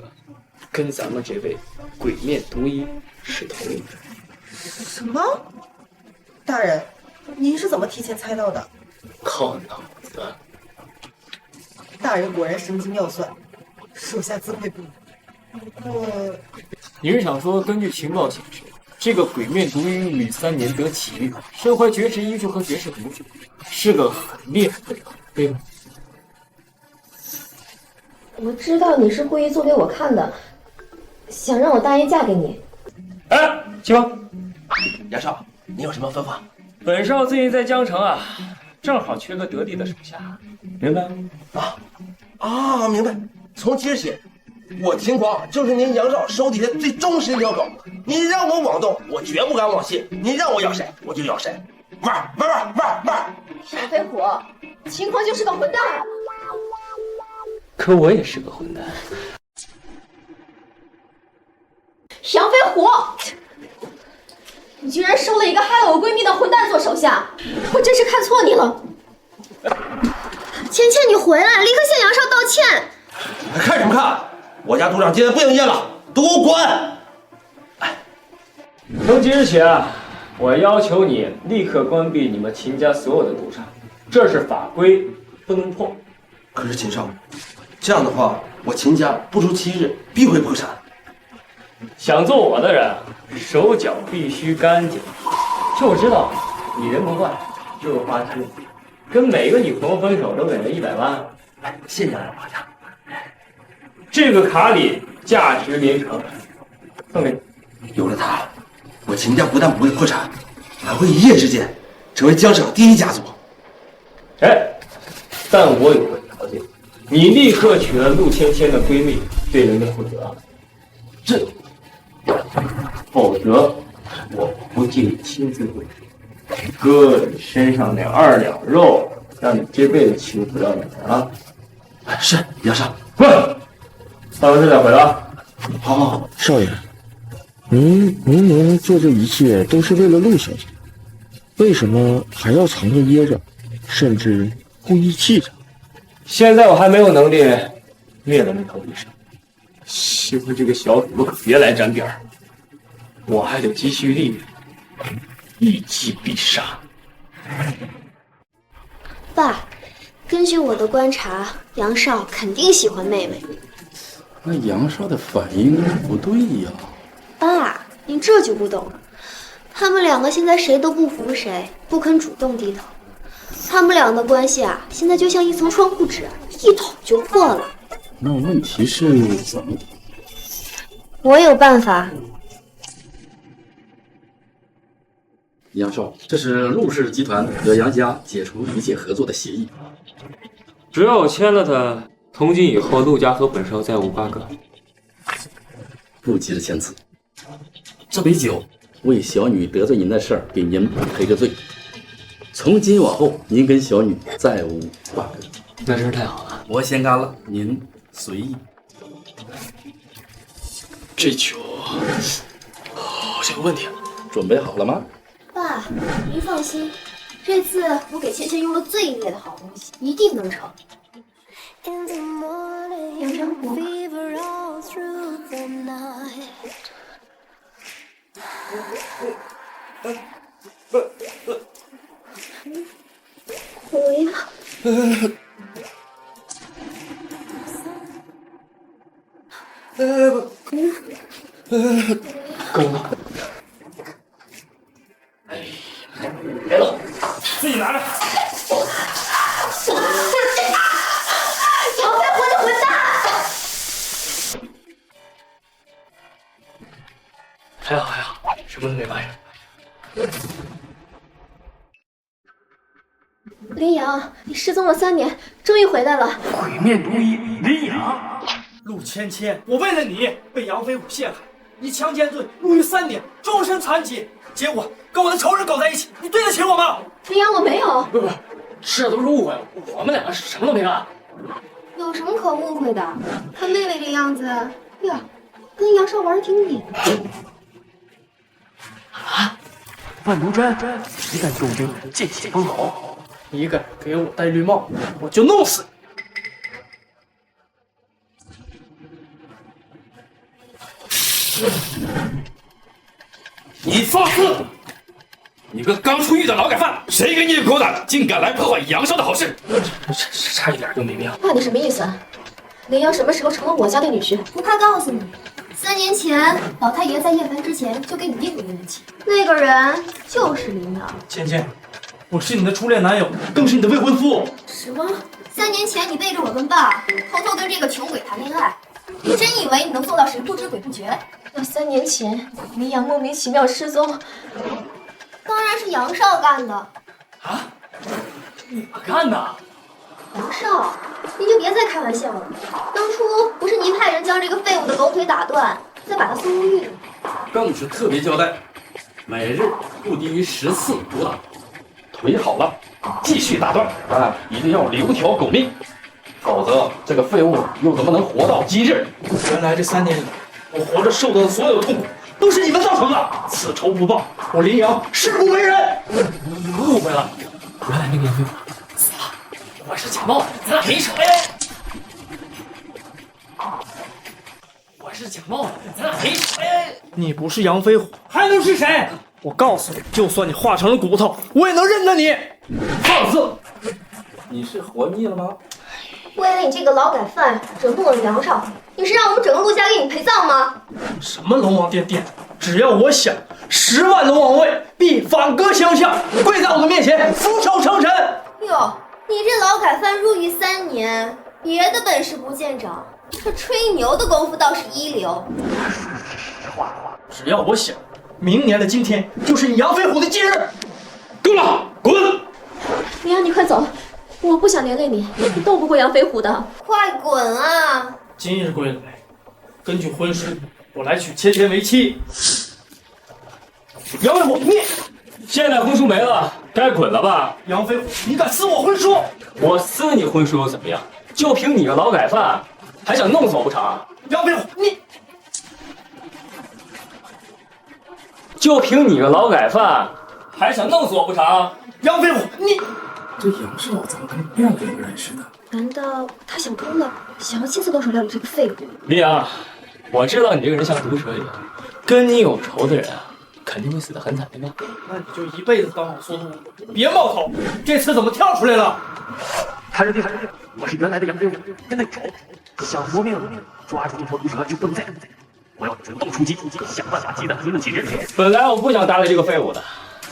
跟咱们这位鬼面毒医是同一个人。什么？大人，您是怎么提前猜到的？靠脑子！大人果然神机妙算，属下自愧不如。不过，你是想说，根据情报显示，这个鬼面毒医狱里3年得奇遇，身怀绝世医术和绝世毒术，是个很厉害的人，对吗？我知道你是故意做给我看的，想让我答应嫁给你。哎，齐王，杨少，你有什么吩咐？本少最近在江城啊，正好缺个得力的手下，明白吗？明白。从今儿起，我秦狂就是您杨少手底下最忠实的鸟狗。你让我妄动，我绝不敢妄信；你让我要谁，我就要谁。玩！杨飞虎，秦狂就是个混蛋。可我也是个混蛋。杨飞虎，你居然收了一个害了我闺蜜的混蛋做手下，我真是看错你了。芊芊，你回来，立刻向杨少道歉。看什么看？我家赌场今天不营业了，都给我滚！从即日起啊，我要求你立刻关闭你们秦家所有的赌场，这是法规，不能破。可是秦少，这样的话，我秦家不出7日必会破产。想做我的人，手脚必须干净。就我知道，你人不坏，就是花痴，跟每个女朋友分手都给人100万。谢谢老家。这个卡里价值连城，送给你。有了它，我秦家不但不会破产，还会一夜之间成为江省第1家族。但我有个条件，你立刻娶了陆芊芊的闺蜜，对人家负责。否则我不计亲自会割你身上那2两肉，让你这辈子娶不了女人啊！是杨少，滚！办完事再回来。好，少爷，您明明做这一切都是为了陆小姐，为什么还要藏着掖着，甚至故意气着？现在我还没有能力灭了那头毒蛇，希望这个小主子可别来沾边儿，我还得积蓄力量，一击必杀。爸，根据我的观察，杨少肯定喜欢妹妹。那杨少的反应不对呀。爸，您这就不懂了。他们2个现在谁都不服谁，不肯主动低头。他们俩的关系啊，现在就像一层窗户纸，一捅就破了。那问题是怎么？我有办法。杨少，这是陆氏集团和杨家解除一切合作的协议。只要我签了它，从今以后陆家和本少再无瓜葛。不急着签字，这杯酒为小女得罪您的事儿给您赔个罪。从今往后，您跟小女再无瓜葛。那真是太好了。我先干了，您随意。这酒好像有问题。准备好了吗？爸，您放心，这次我给芊芊用了最烈的好东西，一定能成。养生壶。我要。够了。哎，没了，自己拿着。杨飞虎的混蛋！还好，什么都没发生。林阳，你失踪了3年，终于回来了。鬼面毒医林阳，陆芊芊，我为了你被杨飞虎陷害，你强奸罪入狱3年，终身残疾，结果跟我的仇人搞在一起，你对得起我吗？林阳，我没有。不，这都是误会，我们两个什么都没干。有什么可误会的？看妹妹这样子呀，跟杨少玩的挺野。啊！万毒针，一旦中针，见血封喉。你敢给我戴绿帽，我就弄死你！你放肆！你个刚出狱的劳改犯，谁给你的狗胆，竟敢来破坏杨少的好事？差一点就没命。爸，你什么意思？林阳什么时候成了我家的女婿？不怕告诉你，3年前老太爷在叶凡之前就给你定了冤情，那个人就是林阳。芊芊，我是你的初恋男友，更是你的未婚夫。什么？3年前你背着我跟爸，偷偷跟这个穷鬼谈恋爱，你真以为你能做到神不知鬼不觉？那3年前林阳莫名其妙失踪，当然是杨少干的。啊？你干的？杨少，你就别再开玩笑了。当初不是您派人将这个废物的狗腿打断，再把他送入狱的？更是特别交代，每日不低于10次毒打，腿好了继续打断，一定要留条狗命，否则这个废物又怎么能活到今日？原来这3年里，我活着受到的所有痛苦都是你们造成的，此仇不报，我林阳誓不为人。你误会了，原来那个杨飞虎死了，我是假冒，咱俩没仇哎。我是假冒，咱俩没仇哎。你不是杨飞虎，还能是谁？我告诉你，就算你化成了骨头，我也能认得你。放肆！你是活腻了吗？为了你这个劳改犯惹怒了杨少，你是让我们整个陆家给你陪葬吗？什么龙王殿殿主，只要我想，10万龙王位必反戈相向，跪在我的面前俯首称臣。哟，你这劳改犯入狱3年，别的本事不见长，这吹牛的功夫倒是一流。只要我想，明年的今天就是你杨飞虎的忌日。够了，滚！林阳，你快走，我不想连累你，你斗不过杨飞虎的。快滚啊！今日归来，根据婚书，我来娶芊芊为妻。杨飞虎，你现在婚书没了，该滚了吧？杨飞虎，你敢撕我婚书？我撕你婚书又怎么样？就凭你个劳改犯，还想弄死我不成？杨飞虎，你就凭你个劳改犯，还想弄死我不成？杨飞虎，你这杨少怎么跟变了一个人似的？难道他想通了，想要亲自动手料理这个废物？林阳，我知道你这个人像毒蛇一样，跟你有仇的人啊，肯定会死得很惨的吗？那你就一辈子当好缩头乌，别冒头。这次怎么跳出来了？他是对，我是原来的杨飞虎，跟他有仇，想活命，抓住这条毒蛇就不能再动。我要主动出击，想办法击打他的体质。本来我不想搭理这个废物的，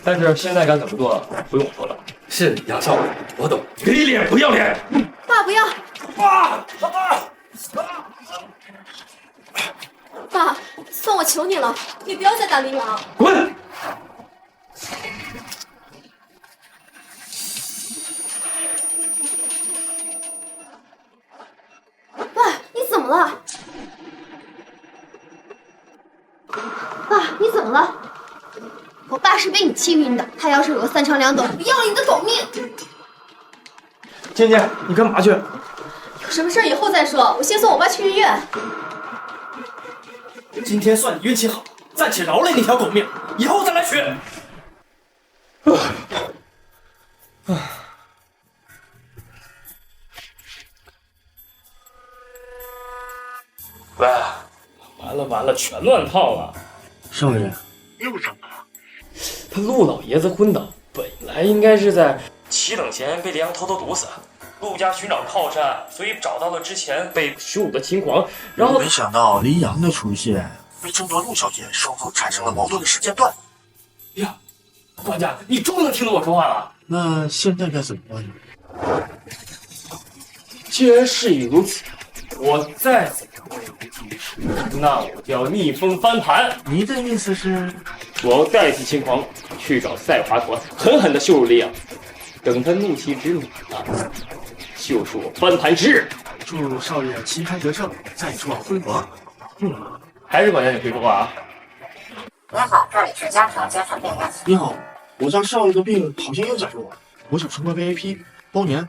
但是现在该怎么做，不用我说了。是杨少，我懂，给脸不要脸。爸不要！爸，算我求你了，你不要再打林阳。滚！爸，你怎么了？爸，你怎么了？我爸是被你气晕的，他要是有个3长2短，我要了你的狗命！芊芊，你干嘛去？有什么事以后再说，我先送我爸去医院。今天算你运气好，暂且饶了你条狗命，以后再来取。喂，完了，全乱套了。少爷，又怎么了？他陆老爷子昏倒，本来应该是在7等前被林阳偷偷毒死。陆家寻找靠山，所以找到了之前被羞辱的秦狂，然后没想到林阳的出现，被争夺陆小姐双方产生了矛盾的时间段。呀，管家，你终于能听懂我说话了。那现在该怎么办呢？既然事已如此，我再怎么会无助于事，那我就要逆风翻盘。你的意思是，我要代替秦狂去找赛华佗，狠狠地羞辱林阳，等他怒气值满了，就是我翻盘之日。祝少爷旗开得胜，再创辉煌。还是管家你会说话啊？您好，这里是家常便饭。你好，我家少爷的病好像又加重了，我想重关 VIP 包年。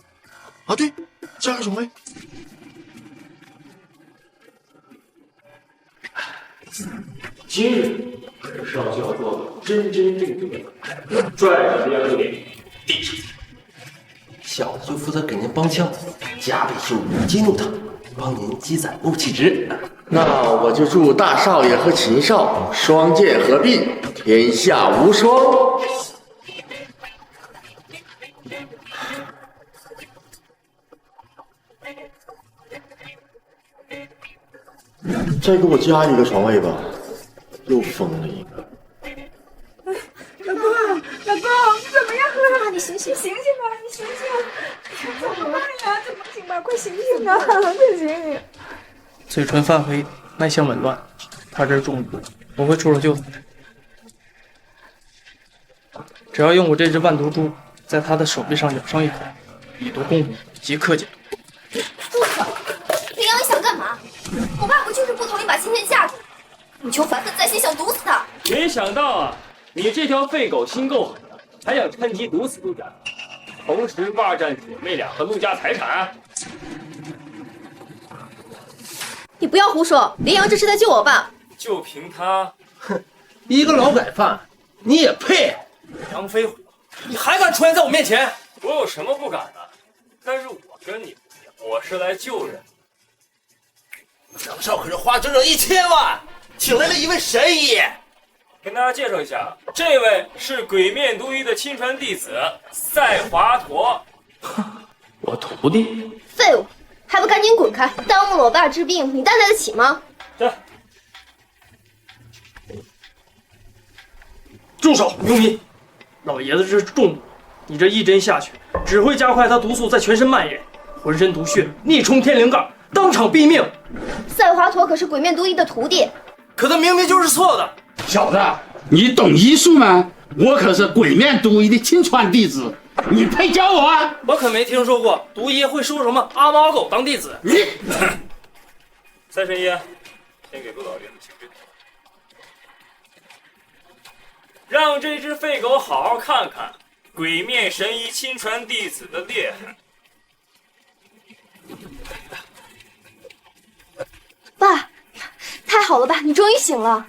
啊，对，加个宠位。今日少就要做个真正的拽着林阳的脸地上。小子就负责给您帮腔，加倍羞辱激怒他，帮您积攒怒气值。那我就祝大少爷和秦少双剑合璧，天下无双。再给我加一个床位吧，又疯了一个。老公，你怎么样了？你醒醒吧，你醒醒！怎么办呀？怎么行吧？快醒醒啊！快醒醒！嘴唇泛黑，脉象紊乱，他这是中毒，我会出手救他。只要用我这只万毒珠，在他的手臂上咬上一口，以毒攻毒，即刻解毒。住手！林阳，你想干嘛？我爸不就是不同意把芊芊嫁给你，你就怀恨在心，想毒死他？没想到啊，你这条废狗心够狠的，还想趁机毒死陆家，同时霸占姐妹俩和陆家财产。你不要胡说，林阳这是在救我爸。就凭他，哼，一个劳改犯，你也配？杨飞虎，你还敢出现在我面前？我有什么不敢的？但是我跟你不一样，我是来救人。张少可是花整整1000万，请来了一位神医。跟大家介绍一下，这位是鬼面都医的亲传弟子赛华佗。我徒弟？废物，还不赶紧滚开！耽误了我爸治病，你担待得起吗？对。住手，牛民！老爷子这是中毒，你这一针下去，只会加快他毒素在全身蔓延，浑身毒血，逆冲天灵盖，当场毙命。赛华佗可是鬼面都医的徒弟，可他明明就是错的。小子，你懂医术吗？我可是鬼面都医的亲传弟子，你配教我啊？我可没听说过毒医会收什么阿猫阿狗当弟子。你，赛神医，先给陆老爷子请罪，让这只废狗好好看看鬼面神医亲传弟子的厉害。爸，太好了，爸，你终于醒了。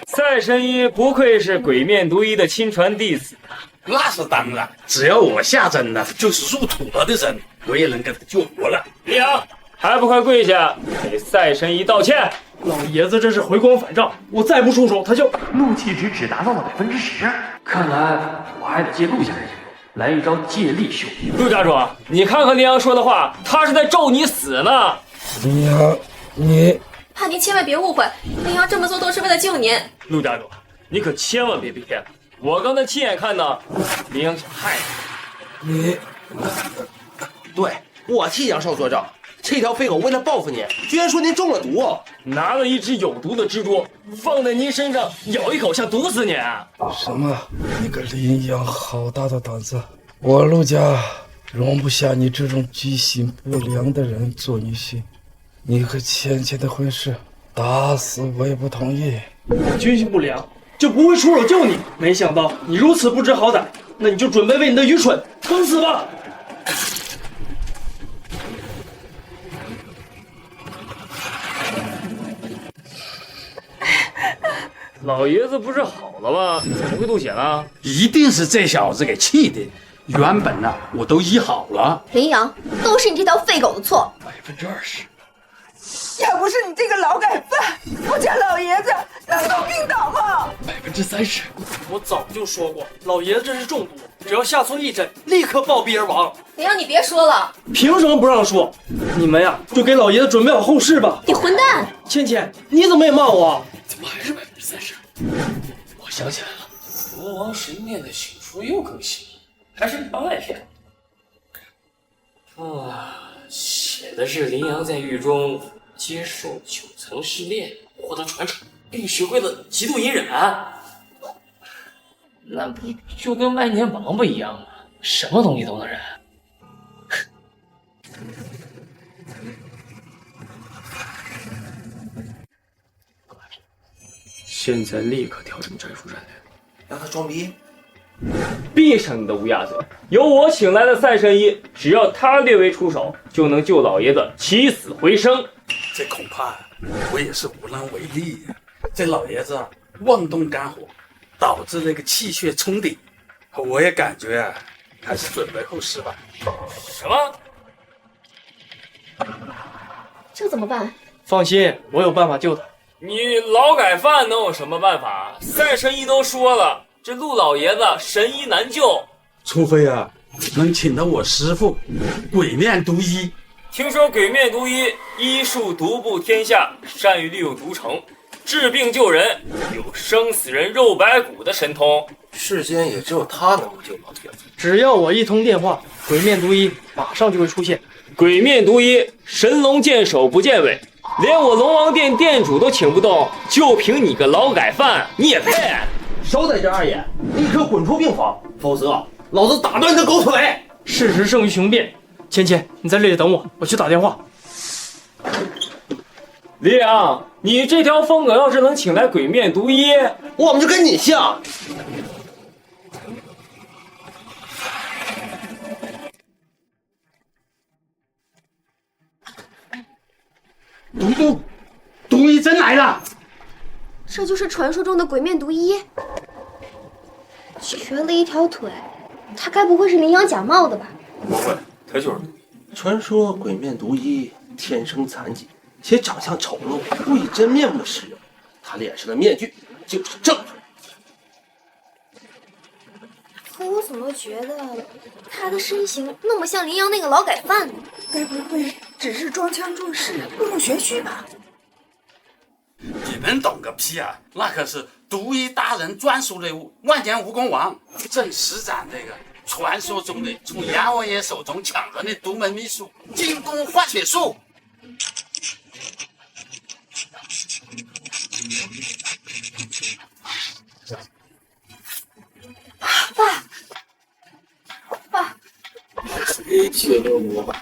赛神医不愧是鬼面都医的亲传弟子，那是当然，只要我下针了，就是入土了的人，我也能给他救活了。李阳，还不快跪下给赛神医道歉！老爷子这是回光返照，我再不出手，他就怒气值只达到了10%，看来我还得借陆家人来一招借力秀。陆家主，你看看林阳说的话，他是在咒你死呢。林阳，你爸，您千万别误会，林阳这么做都是为了救您。陆家主，你可千万别骗我，我刚才亲眼看到林阳想害你。对，我替杨少作证，这条废狗为了报复你，居然说您中了毒，拿了一只有毒的蜘蛛放在您身上咬一口，想毒死你。什么？你个林阳，好大的胆子！我陆家容不下你这种居心不良的人做女婿。你和芊芊的婚事，打死我也不同意。我居心不良，就不会出手救你。没想到你如此不知好歹，那你就准备为你的愚蠢等死吧！老爷子不是好了吗？怎么会吐血呢？一定是这小子给气的。原本呢，我都医好了。林阳，都是你这条废狗的错。20%。要不是你这个劳改犯，我家老爷子能够病倒吗？30%。我早就说过，老爷子这是中毒，只要下错一针，立刻暴毙而亡。林阳，你别说了。凭什么不让说？你们呀，就给老爷子准备好后事吧。你混蛋！倩倩，你怎么也骂我？怎么还是30%？我想起来了，魔王神殿的请书又更新了，还是番外篇。写的是林阳在狱中接受9层试炼，获得传承，并学会了极度隐忍。那不就跟万年王八一样吗？什么东西都能忍。现在立刻调整战术战略，让他装逼。闭上你的乌鸦嘴！由我请来的赛神医，只要他略微出手，就能救老爷子起死回生。这恐怕我也是无能为力呀。这老爷子妄动肝火，导致那个气血冲顶，我也感觉啊，还是准备后事吧。什么？这怎么办？放心，我有办法救他。你劳改犯能有什么办法？赛神医都说了，这陆老爷子神医难救，除非啊能请到我师傅鬼面毒医。听说鬼面毒医医术独步天下，善于利用毒城治病救人，有生死人肉白骨的神通。世间也只有他能够救老爷子。只要我一通电话，鬼面毒医马上就会出现。鬼面毒医神龙见首不见尾，连我龙王殿殿主都请不动，就凭你个劳改犯，你也配？少在这二爷，立刻滚出病房，否则老子打断你的狗腿！事实胜于雄辩。芊芊，你在这里等我，我去打电话。李阳，你这条疯狗要是能请来鬼面毒医，我们就跟你像。毒医真来了！这就是传说中的鬼面毒医，瘸了一条腿，他该不会是羚羊假冒的吧？不会，他就是毒医。传说鬼面毒医天生残疾，且长相丑陋，不以真面目示人。他脸上的面具就是证据。可我怎么觉得他的身形那么像羚羊那个劳改犯呢？该不会只是装腔作势、故弄玄虚吧？你们懂个屁啊！那可是毒医大人专属猎物，万年蜈蚣王郑石展这个传说中的从阎王爷手中抢来的独门秘术——金宫化血术。爸，谁请了我？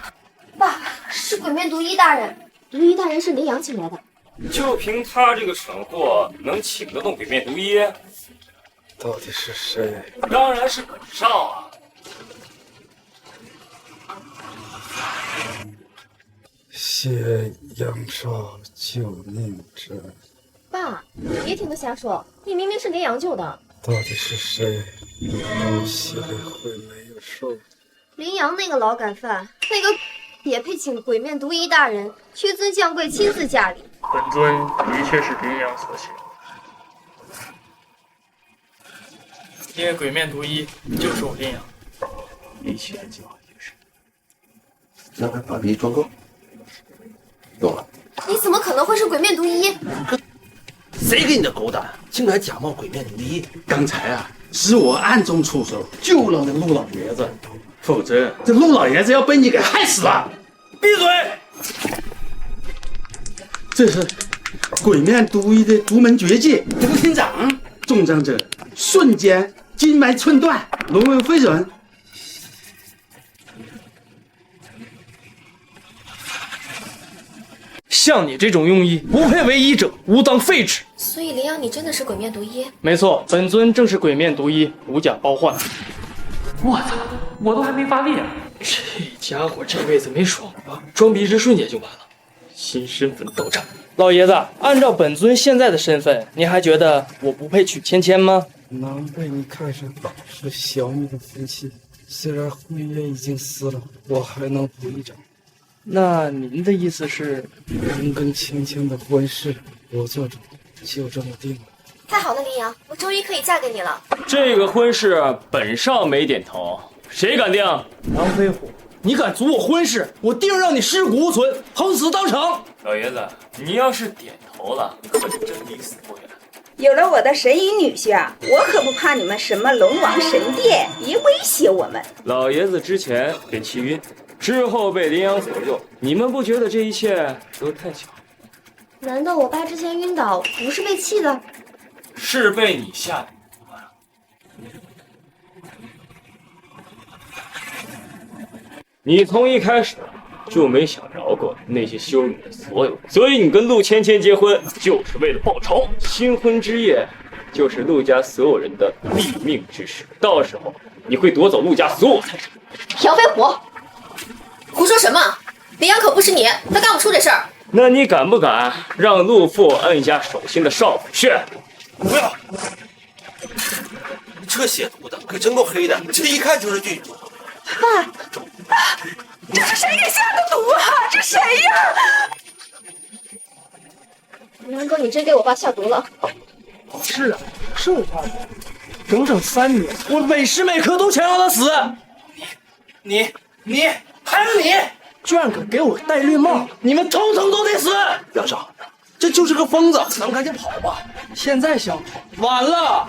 爸，是鬼面毒医大人，毒医大人是羚羊请来的。就凭他这个蠢货，能请得动鬼面毒医？到底是谁？当然是本少啊！谢杨少救命之恩。爸，别听他瞎说，你明明是羚羊救的。到底是谁？东西里会没有数。羚羊那个劳改犯，那个也配请鬼面毒医大人屈尊降贵亲自驾临。本尊的确是羚羊所请，因为鬼面毒医就是我羚羊。一起来计划一件事，让他把逼装够。懂了。你怎么可能会是鬼面毒医？谁给你的狗胆，竟敢假冒鬼面毒医？刚才啊，是我暗中出手救了那陆老爷子，否则这陆老爷子要被你给害死了。闭嘴！这是鬼面毒医的独门绝技——毒天掌，中招者瞬间筋脉寸断，沦为废人。像你这种庸医，不配为医者，吾当废之。所以羚羊，你真的是鬼面毒医？没错，本尊正是鬼面毒医，无假包换。我操，我都还没发力啊！这家伙这辈子没爽吧？装逼一瞬间就完了。新身份到账。老爷子，按照本尊现在的身份，您还觉得我不配娶芊芊吗？能被你看上是小蜜的福气。虽然辉约已经死了，我还能补一招。那您的意思是，您跟芊芊的婚事，我做主，就这么定了。太好了，林阳，我终于可以嫁给你了。这个婚事本少没点头，谁敢定？杨飞虎，你敢阻我婚事，我定让你尸骨无存，横死当场。老爷子，你要是点头了，可就真离死不远。有了我的神医女婿啊，我可不怕你们什么龙王神殿一威胁我们。老爷子之前被气晕，之后被林阳所救，你们不觉得这一切都太巧？难道我爸之前晕倒不是被气的？是被你吓的。你从一开始就没想饶过那些羞辱的所有人，所以你跟陆芊芊结婚就是为了报仇。新婚之夜就是陆家所有人的立命之时，到时候你会夺走陆家所有财产。杨飞虎，胡说什么？林阳可不是你，他干不出这事儿。那你敢不敢让陆父摁下手心的少府穴？不要！这血涂的可真够黑的，这一看就是郡主。爸，这是谁给下的毒啊？这谁呀？南哥，你真给我爸下毒了？是啊，是我爸的，整整3年，我每时每刻都想让他死。你，还有你，居然敢给我戴绿帽，你们统统都得死！杨少，这就是个疯子，咱们赶紧跑吧。现在想跑，晚了。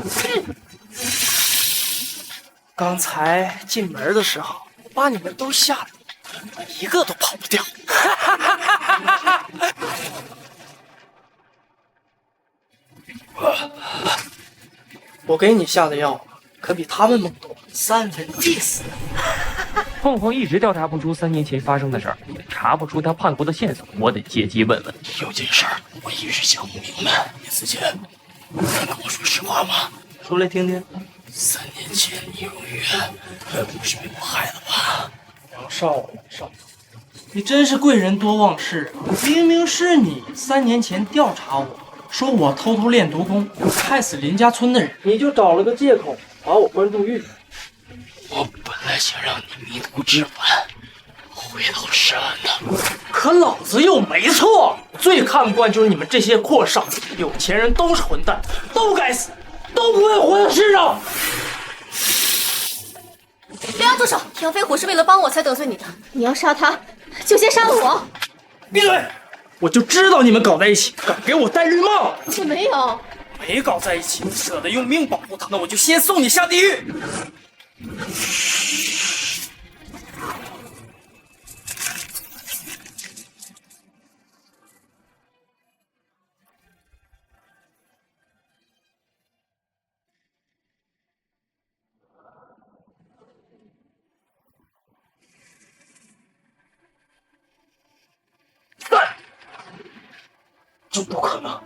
刚才进门的时候，我把你们都吓住，一个都跑不掉。我给你下的药可比他们猛多4/3。凤凰一直调查不出3年前发生的事儿，也查不出他叛国的线索，我得借机问问。有件事儿我一直想不明白，叶思谦，你能跟我说实话吗？说来听听。 3年前你永远不是被我害了吧？杨少，你真是贵人多忘事啊！明明是你3年前调查我说我偷偷练毒功，害死林家村的人，你就找了个借口把我关入狱。我本来想让你迷途知返，回头是岸的，可老子又没错。最看不惯就是你们这些阔少，有钱人都是混蛋，都该死，都不配活在世上。林阳，住手！杨飞虎是为了帮我才得罪你的，你要杀他，就先杀了我。闭嘴！我就知道你们搞在一起，敢给我戴绿帽！我没有，没搞在一起，舍得用命保护他，那我就先送你下地狱。这不可能，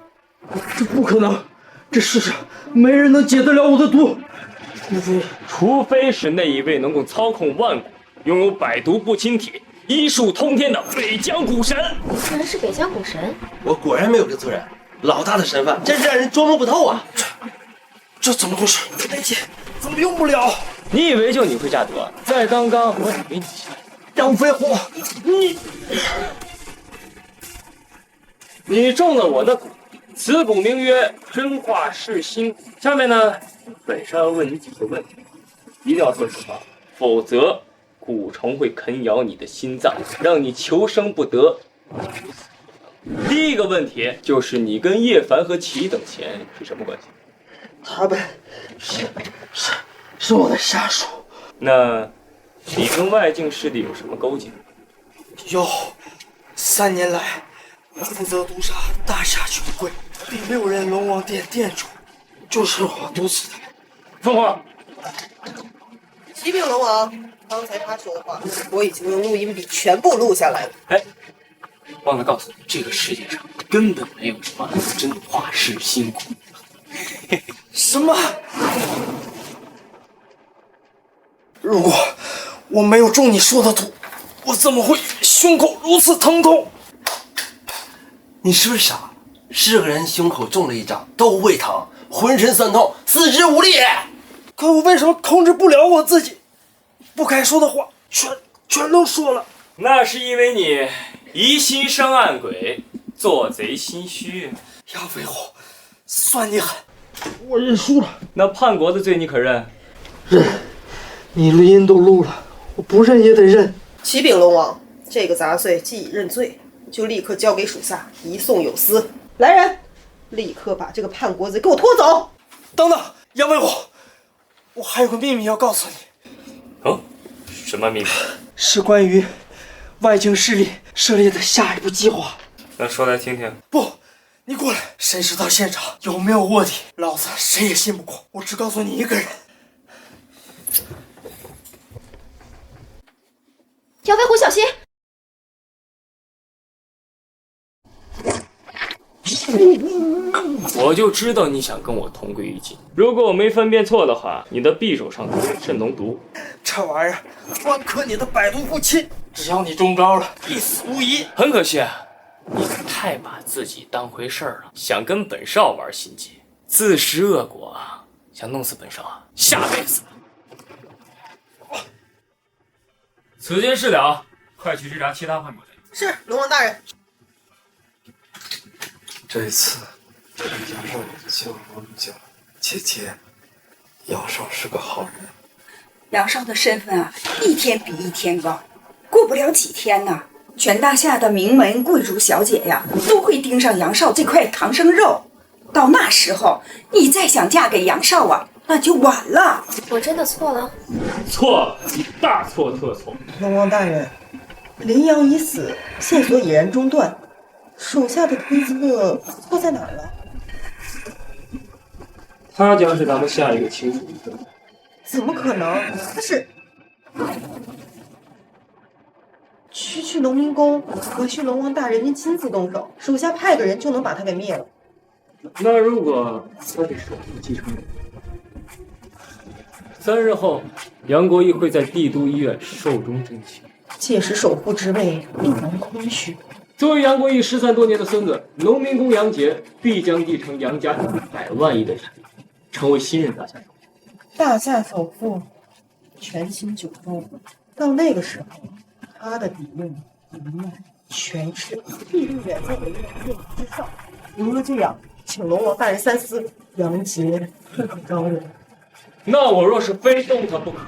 这不可能！这世上没人能解得了我的毒，除非是那一位能够操控万古、拥有百毒不侵体、医术通天的北疆古神。居然是北疆古神！我果然没有认错人，老大的身份真是让人捉摸不透啊！这怎么回事？没劲，怎么用不了？你以为就你会下毒？在刚刚我也给你下。杨飞虎，你中了我的蛊，此蛊名曰真化世心蛊。下面呢，本少要问你几个问题，一定要说实话，否则蛊虫会啃咬你的心脏，让你求生不得。第一个问题就是你跟叶凡和齐等闲是什么关系？他们是我的下属。那你跟外境势力有什么勾结？有，3年来。我负责毒杀大夏权贵，第6任龙王殿殿主，就是我毒死的。凤凰，启禀龙王，刚才他说的话，我已经用录音笔全部录下来了。哎，忘了告诉你，这个世界上根本没有什么真化世心蛊。什么？如果我没有中你说的毒，我怎么会胸口如此疼痛？你是不是傻？是个人胸口中了一掌都会疼，浑身酸痛，四肢无力。可我为什么控制不了我自己？不该说的话全都说了。那是因为你疑心生暗鬼，做贼心虚。杨飞虎，算你狠，我认输了。那叛国的罪你可认？认。你的音都录了，我不认也得认。启禀龙王，这个杂碎既已认罪，就立刻交给属下，移送有司。来人，立刻把这个叛国贼给我拖走！等等，杨飞虎，我还有个秘密要告诉你。哦，什么秘密？是关于外境势力设立的下一步计划。那说来听听。不，你过来。谁知道现场有没有卧底？老子谁也信不过。我只告诉你一个人。杨飞虎，小心！我就知道你想跟我同归于尽。如果我没分辨错的话，你的匕首上涂有镇龙毒，这玩意儿专克你的百毒不侵，只要你中招了，必死无疑。很可惜啊，你太把自己当回事儿了，想跟本少玩心机，自食恶果啊！想弄死本少啊，下辈子吧。此间事了，快去追查其他叛国贼。是，龙王大人。这次杨少爷救了陆家，姐姐，杨少是个好人。杨少的身份啊，一天比一天高，过不了几天呢，全大夏的名门贵族小姐呀，都会盯上杨少这块唐生肉。到那时候，你再想嫁给杨少啊，那就晚了。我真的错了。错了，你大错特错。龙王大人，林阳已死，线索已然中断，属下的推测错在哪儿了？他将是咱们下一个清楚。怎么可能？他是区农民工，何须龙王大人您亲自动手？属下派个人就能把他给灭了。那如果他是首富继承人，3日后，杨国义会在帝都医院寿终正寝。届时首富之位必然空虚。作为杨国义失散多年的孙子，农民工杨杰必将继承杨家100万亿的产业，成为新任大夏首富。大夏首富，权倾九州，到那个时候，他的底蕴、人脉、权势必定远在人们之上。如若这样，请龙王大人三思，杨杰不可招惹。那我若是非动他不可。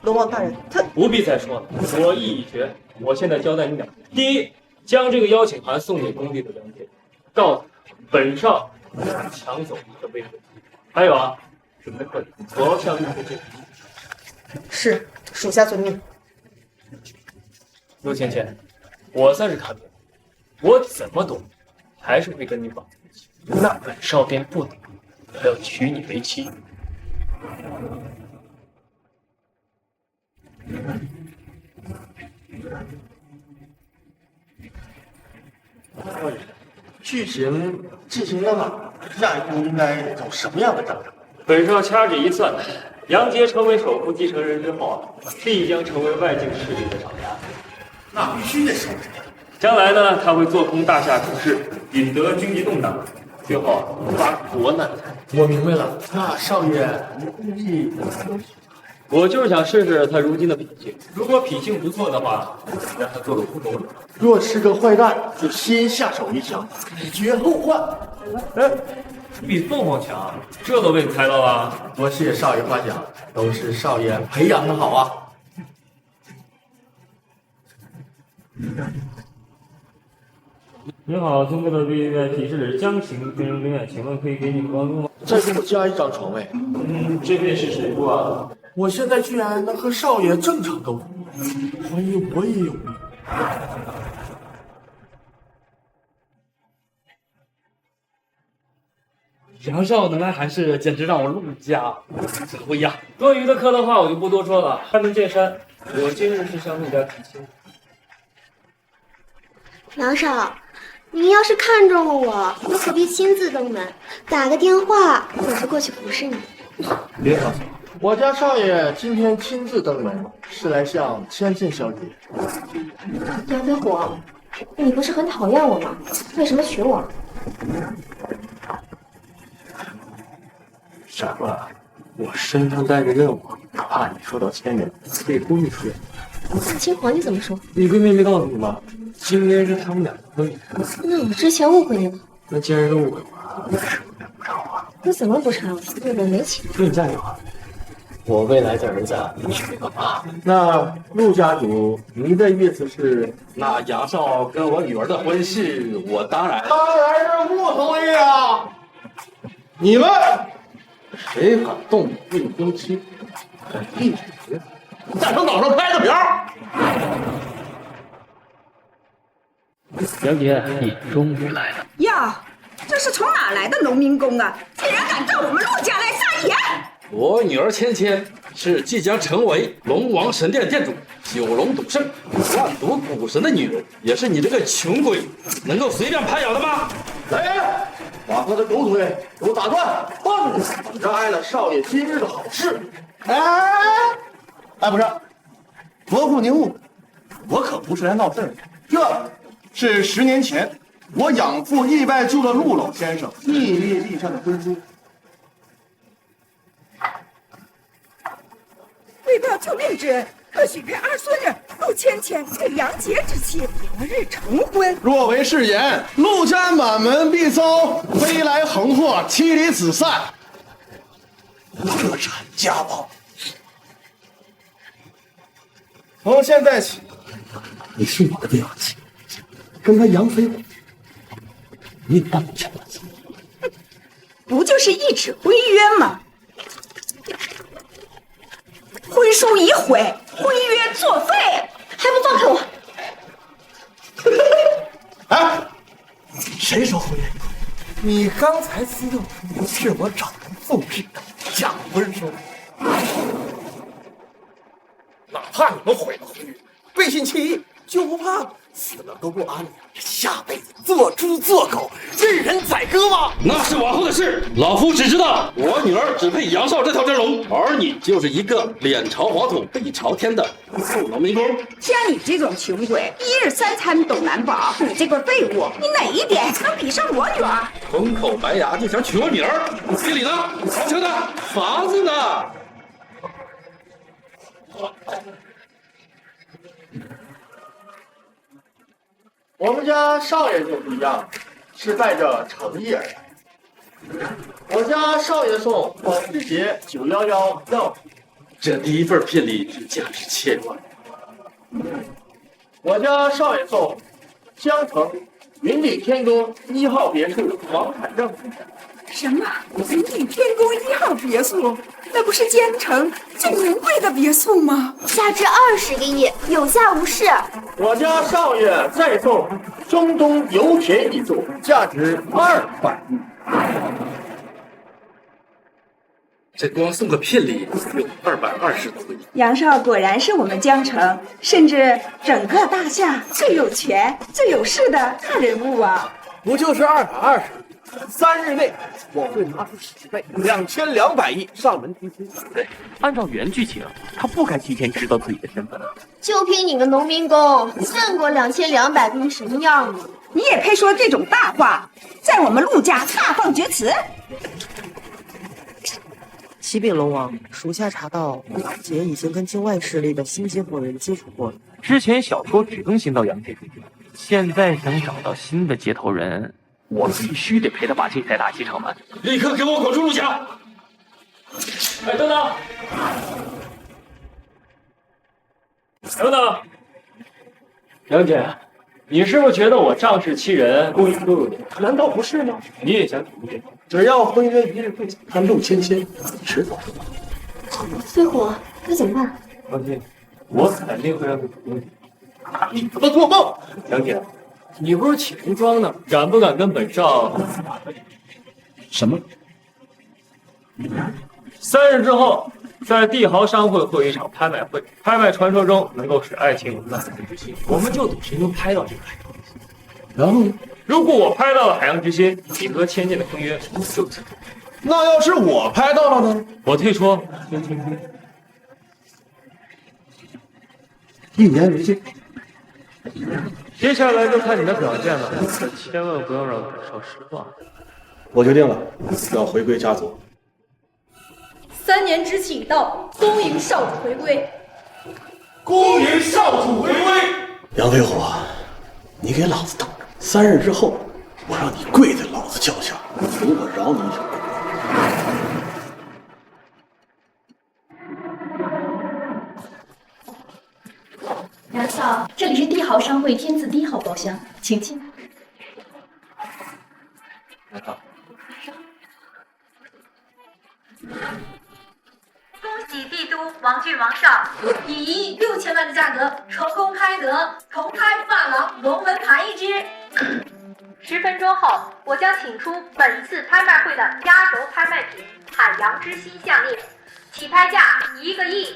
龙王大人，他不必再说了，我意已决。我现在交代你2件：第一，将这个邀请函送给工地的杨杰，告诉他本少抢走他的位置。还有啊，准备贺礼，我要向你推荐。是，属下遵命。陆芊芊，我算是看明白，我怎么躲，还是会跟你绑在一起。那本少便不得不要娶你为妻。剧情进行到哪儿？下一步应该走什么样的章程？本少掐指一算，杨杰成为首富继承人之后啊，必将成为外境势力的爪牙。那必须得收拾他。将来呢，他会做空大夏局势，引得军机动荡，最后发国难财。我明白了，那少爷，你故意……我就是想试试他如今的脾性，如果脾性不错的话，让他做个普通人。若是个坏蛋，就先下手为强，以绝后患。哎，你比凤凰强，这都被你猜到了。多谢少爷夸奖，都是少爷培养的好啊。你好，通过的 VIP 是江行军人病院，请问可以给你帮助吗？再给我加一张床位。这边是谁住啊？我现在居然能和少爷正常沟通，怀疑我也有病。杨少能来韩氏，简直让我陆家指挥呀！多余的客套话我就不多说了。开门见山，我今日是向陆家提亲。杨少，您要是看中了我，又何必亲自登门？打个电话，我就过去服侍你。别告诉我，我家少爷今天亲自登门，是来向千金小姐。杨飞虎，你不是很讨厌我吗？为什么娶我？傻瓜，我身上带着任务，怕你受到牵连，被故意出演。夏青皇，你怎么说？你闺蜜没告诉你吗？今天是他们俩的婚礼。那我之前误会你了。那既然是误会我，不偿还。你怎么不偿？日本没请。说你嫁给我，我未来的儿子娶个妈。那陆家主，您的意思是，那杨少跟我女儿的婚事，我当然是不同意啊！你们谁敢动未婚妻，敢一直在他脑上拍个瓢！杨姐，你终于来了。呀，这是从哪来的农民工啊？竟然敢到我们陆家来撒野！我女儿芊芊是即将成为龙王神殿殿主、九龙赌圣、万毒股神的女人，也是你这个穷鬼能够随便拍咬的吗？来人，把他的狗腿给我打断，放下，妨碍了少爷今日的好事。哎，不是，伯父您误会，我可不是来闹事儿的，这是10年前我养父意外救了陆老先生，秘密立下的婚书。为报救命之恩，特许配二孙女陆芊芊为杨杰之妻，择日成婚。若为誓言，陆家满门必遭飞来横祸，妻离子散，破产家暴。从现在起，你是我的表妻，跟他杨飞虎，你当什么？不就是一纸婚约吗？婚书已毁，婚约作废，还不放开我！哎，谁说婚约？你刚才撕掉的是我找人复制的假婚书。哪怕你们毁了婚约，背信弃义，就不怕死了都不把你下辈子做猪做狗，任人宰割吗？那是往后的事，老夫只知道我女儿只配杨少这条真龙，而你就是一个脸朝黄土背朝天的臭农民工。像你这种穷鬼，一日三餐都难保，你这个废物，你哪一点能比上我女儿？空口白牙就想娶我女儿，心里呢？豪车呢？房子呢？我们家少爷就不一样，是带着诚意而来。我家少爷送保时捷911钥匙，这第一份聘礼是价值1000万。我家少爷送江城云顶天宫1号别墅房产证。什么？云顶天宫1号别墅？那不是江城最名贵的别墅吗？价值20个亿，有价无市。我家少爷再送中东油田一座，价值200亿。这光送个聘礼有220多亿。杨少果然是我们江城，甚至整个大夏最有权、最有势的大人物啊！不就是220？ 3日内我会拿出10倍，2200亿上门提亲。对，按照原剧情，他不该提前知道自己的身份。就凭你个农民工，见过2200跟什么样吗？你也配说这种大话？在我们陆家大放厥词！启禀龙王，属下查到杨杰已经跟境外势力的新接头人接触过了。之前小说只更新到杨杰，现在想找到新的接头人。 我必须得陪他把这台大戏唱完！立刻给我滚出陆家！哎，等等，等等，杨姐，你是不是觉得我仗势欺人、故意羞辱你？难道不是吗？你也想体验？只要婚约一日不结，他陆芊芊迟早。飞虎，这怎么办？放心，我肯定会让你主动。你他妈做梦！杨姐。 你不是起人庄呢？敢不敢跟本少？什么？3日之后，在帝豪商会会一场拍卖会，拍卖传说中能够使爱情满载之心，我们就赌谁能拍到这个海洋之心。然后呢？如果我拍到了海洋之心，你和芊芊的婚约就此。那要是我拍到了呢？我退出。1年为限。接下来就看你的表现了，可千万不要让本少失望。我决定了，要回归家族。3年之期已到，恭迎少主回归。恭迎少主回归！杨飞虎，你给老子等着，3日之后，我让你跪在老子脚下，如果饶你一条。杨少，这里是帝豪商会天字1号包厢，请进。来吧。恭喜帝都王俊王少以1亿6000万的价格成功拍得铜胎发廊龙纹盘一只。10分钟后，我将请出本次拍卖会的压轴拍卖品——海洋之心项链，起拍价1个亿。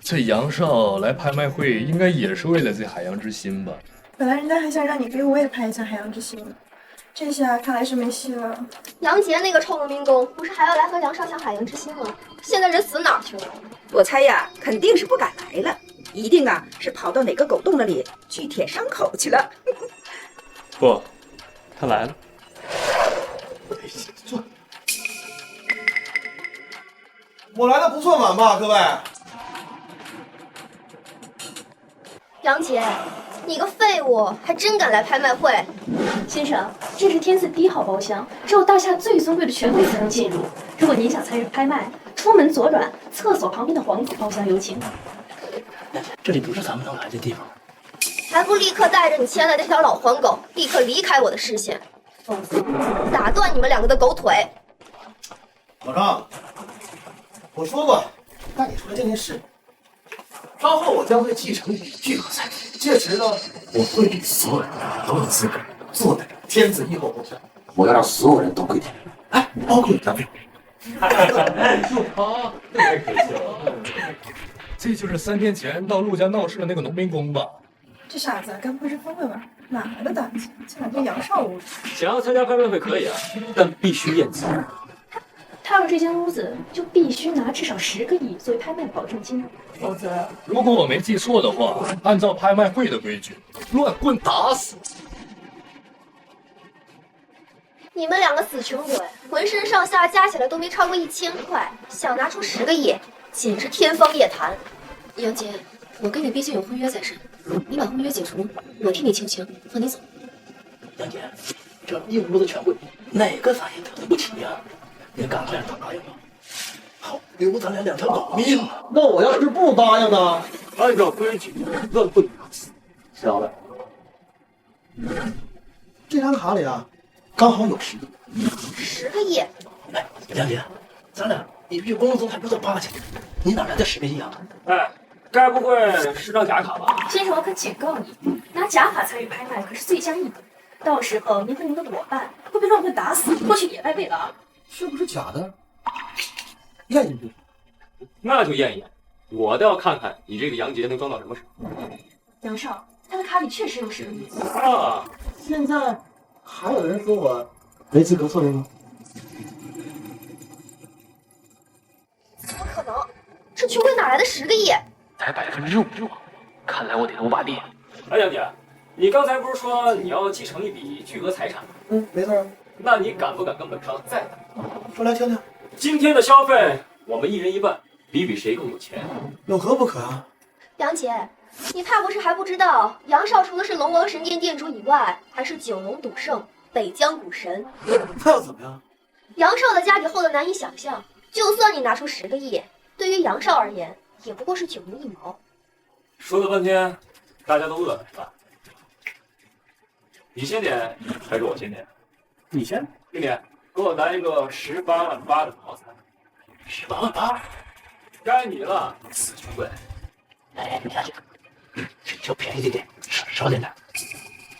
这杨少来拍卖会，应该也是为了这海洋之心吧？本来人家还想让你给我也拍一下海洋之心呢，这下看来是没戏了。杨杰那个臭农民工不是还要来和杨少抢海洋之心吗？现在人死哪儿去了？我猜呀，肯定是不敢来了，一定啊是跑到哪个狗洞那里去舔伤口去了。不，他来了。坐。我来的不算晚吧，各位？杨杰，你个废物，还真敢来拍卖会！先生，这是天字1号包厢，只有大厦最尊贵的权贵才能进入。如果您想参与拍卖，出门左转，厕所旁边的黄子包厢有请。这里不是咱们能来的地方。还不立刻带着你牵来的这条老黄狗立刻离开我的视线，否则打断你们2个的狗腿！老张，我说过带你出来见见世面。稍后我将会继承巨额财产，届时呢，我会比所有人都有资格坐在这天字1号包厢。我要让所有人都跪舔，哎，包括杨飞。就他，太可笑了。这就是3天前到陆家闹事的那个农民工吧？这傻子该不会是疯了吧？哪来的胆子，竟敢对杨少侮辱？想要参加拍卖会可以啊，但必须验资。踏入这间屋子就必须拿至少10个亿作为拍卖保证金，否则……如果我没记错的话，按照拍卖会的规矩，乱棍打死。你们2个死穷鬼，浑身上下加起来都没超过1000块，想拿出10个亿，简直天方夜谭。杨杰，我跟你毕竟有婚约在身，你把婚约解除，我替你求情，放你走。杨姐，这一屋子权贵，哪个咱也得罪不起呀？你赶快让他答应吧，好留咱俩2条狗命啊！那我要是不答应呢？按照规矩，乱棍打死。小子，这张卡里啊，刚好有10个亿。10个亿？哎，杨姐，咱俩一月工资还不到8千，你哪来的10个亿啊？哎，该不会是张假卡吧？先生，我可警告你，拿假卡参与拍卖可是罪加一等，到时候您和您的伙伴会被乱棍打死，拖去野外喂狼。是不是假的？验一验。那就验一验，我倒要看看你这个杨杰能装到什么时候。杨少，他的卡里确实有10个亿啊！现在还有人说我没资格做这个？怎么可能？这穷鬼哪来的10个亿？才5%，看来我得多把力。哎，杨姐，你刚才不是说你要继承一笔巨额财产？没错。那你敢不敢跟本少再打？说来听听。今天的消费，我们1人1半，比谁更有钱。有何不可啊？杨姐，你怕不是还不知道，杨少除了是龙王神殿殿主以外，还是9龙赌圣、北疆股神。那又怎么样？杨少的家底厚得难以想象，就算你拿出10个亿，对于杨少而言，也不过是9牛1毛。说了半天，大家都饿了是吧？你先点还是我先点？你先，弟弟，给我来一个18万8的套餐。18万8，该你了，死穷鬼！哎，杨姐，就便宜点点，少点点。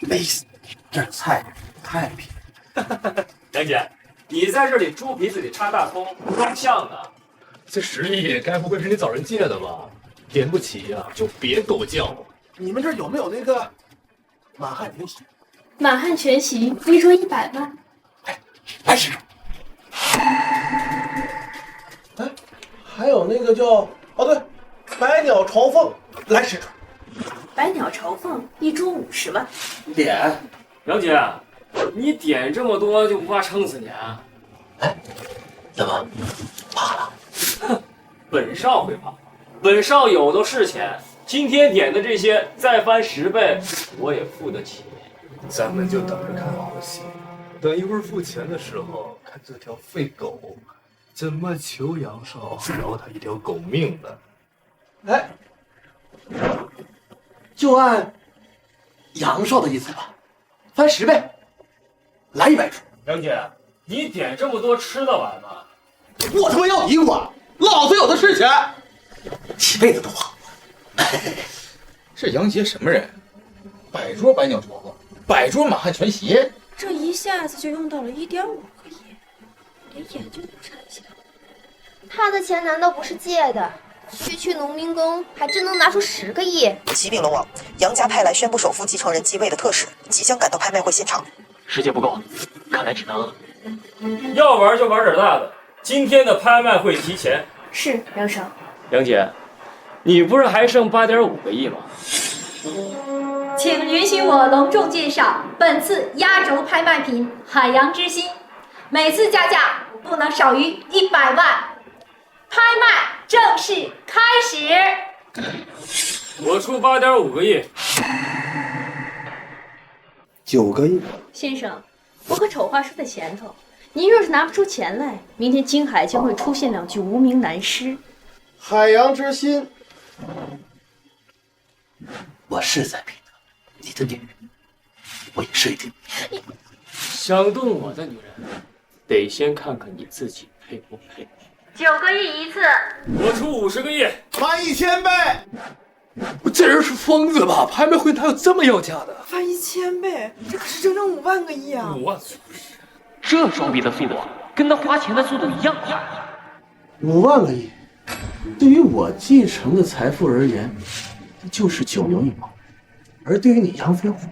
没死，这菜太便宜。杨姐，你在这里猪皮子里插大葱，装像呢？这10亿该不会是你找人借的吧？点不起呀，就别狗叫。你们这儿有没有那个满汉全席？满汉全席微说100万。来10种。哎，还有那个叫对，百鸟朝凤，来10种。百鸟朝凤一株50万。点，杨姐，你点这么多就不怕撑死你啊？怎么怕了？哼，本少会怕，本少有的是钱。今天点的这些，再翻10倍，我也付得起。咱们就等着看好戏，等一会儿付钱的时候，看这条废狗怎么求杨少饶他一条狗命呢？哎，就按杨少的意思吧，翻10倍，来100只。杨姐，你点这么多吃得完吗？我他妈要你管，老子有的是钱，几辈子都好。这杨杰什么人？摆桌百鸟朝凤，摆桌满汉全席。这一下子就用到了1.5个亿，连眼睛都差一下。他的钱难道不是借的？区农民工还真能拿出10个亿。启禀龙王，杨家派来宣布首富继承人继位的特使即将赶到拍卖会现场。时间不够，看来只能要玩就玩点大的。今天的拍卖会提前。是杨少。杨姐，你不是还剩8.5个亿吗？请允许我隆重介绍本次压轴拍卖品海洋之心，每次加价不能少于100万。拍卖正式开始。我出8.5个亿。9个亿。先生，我可丑话说在前头，您若是拿不出钱来，明天京海将会出现2句无名男尸。海洋之心，我是在拼的，你的女人，我也是一定。想动我的女人，得先看看你自己配不配。9个亿一次。我出50个亿，翻1000倍。这人是疯子吧？拍卖会哪有这么要价的？翻1000倍，这可是整整5万个亿啊！5万，这装逼的速度跟他花钱的速度一样快。 5万个亿，对于我继承的财富而言，就是9牛1毛；而对于你杨飞虎，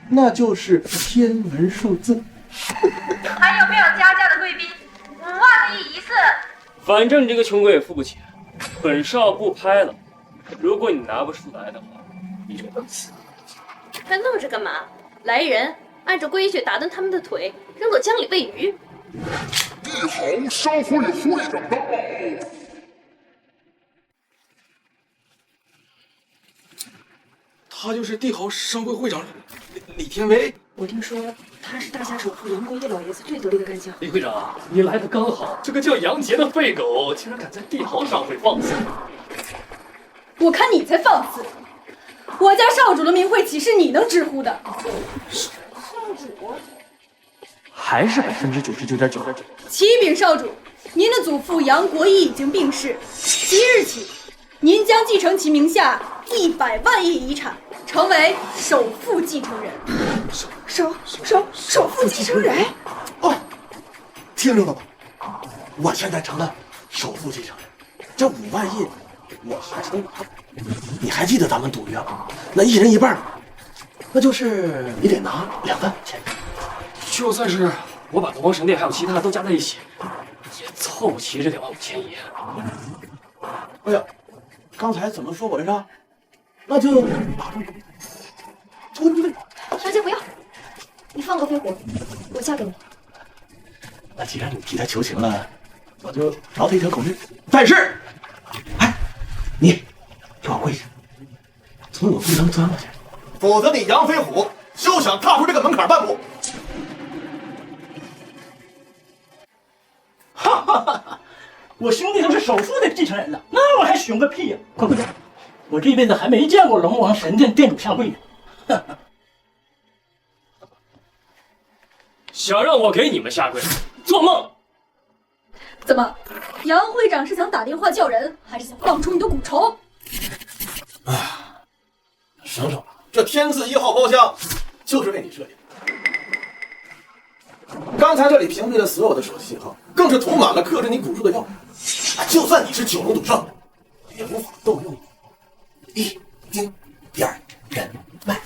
那就是天文数字。还有没有加价的贵宾？5万个亿一次。反正这个穷鬼也付不起，本少不拍了。如果你拿不出来的话，你就等死。还愣着干嘛？来人，按照规矩打断他们的腿，扔到江里喂鱼。帝豪商会会长到。他就是帝豪商会会长李天威。我听说他是大侠首富杨国义老爷子最得力的干将。李会长，你来的刚好。这个叫杨杰的废狗，竟然敢在帝豪商会放肆！我看你才放肆！我家少主的名讳岂是你能直呼的？少主，还是99.9%。启禀少主，您的祖父杨国义已经病逝，即日起，您将继承其名下100万亿遗产，成为首富继承人。首富继承人？哦，听着了吧？我现在成了首富继承人，这5万亿我还是能拿。你还记得咱们赌约吗？那1人1半，那就是你得拿2万钱。就算是我把龙王神殿还有其他的都加在一起，也凑不齐这25000亿。哎呀，刚才怎么说我来着？那就把这个小姐不要，你放过飞虎，我嫁给你。那既然你替他求情了，我就饶他一条狗命。但是，哎，你给我跪下，从我宫堂钻过去，否则你杨飞虎休想踏出这个门槛半步。哈哈哈！我兄弟都是首富的继承人了，那我还熊个屁呀！快跪下！我这辈子还没见过龙王神殿殿主下跪呢。想让我给你们下跪，做梦！怎么，杨会长是想打电话叫人，还是想放出你的骨仇？哎呀，省省吧，这天字1号包厢就是为你设计的。刚才这里屏蔽了所有的手机信号，更是涂满了刻着你骨数的药水。就算你是9龙赌圣，也无法动用一丁点儿人脉。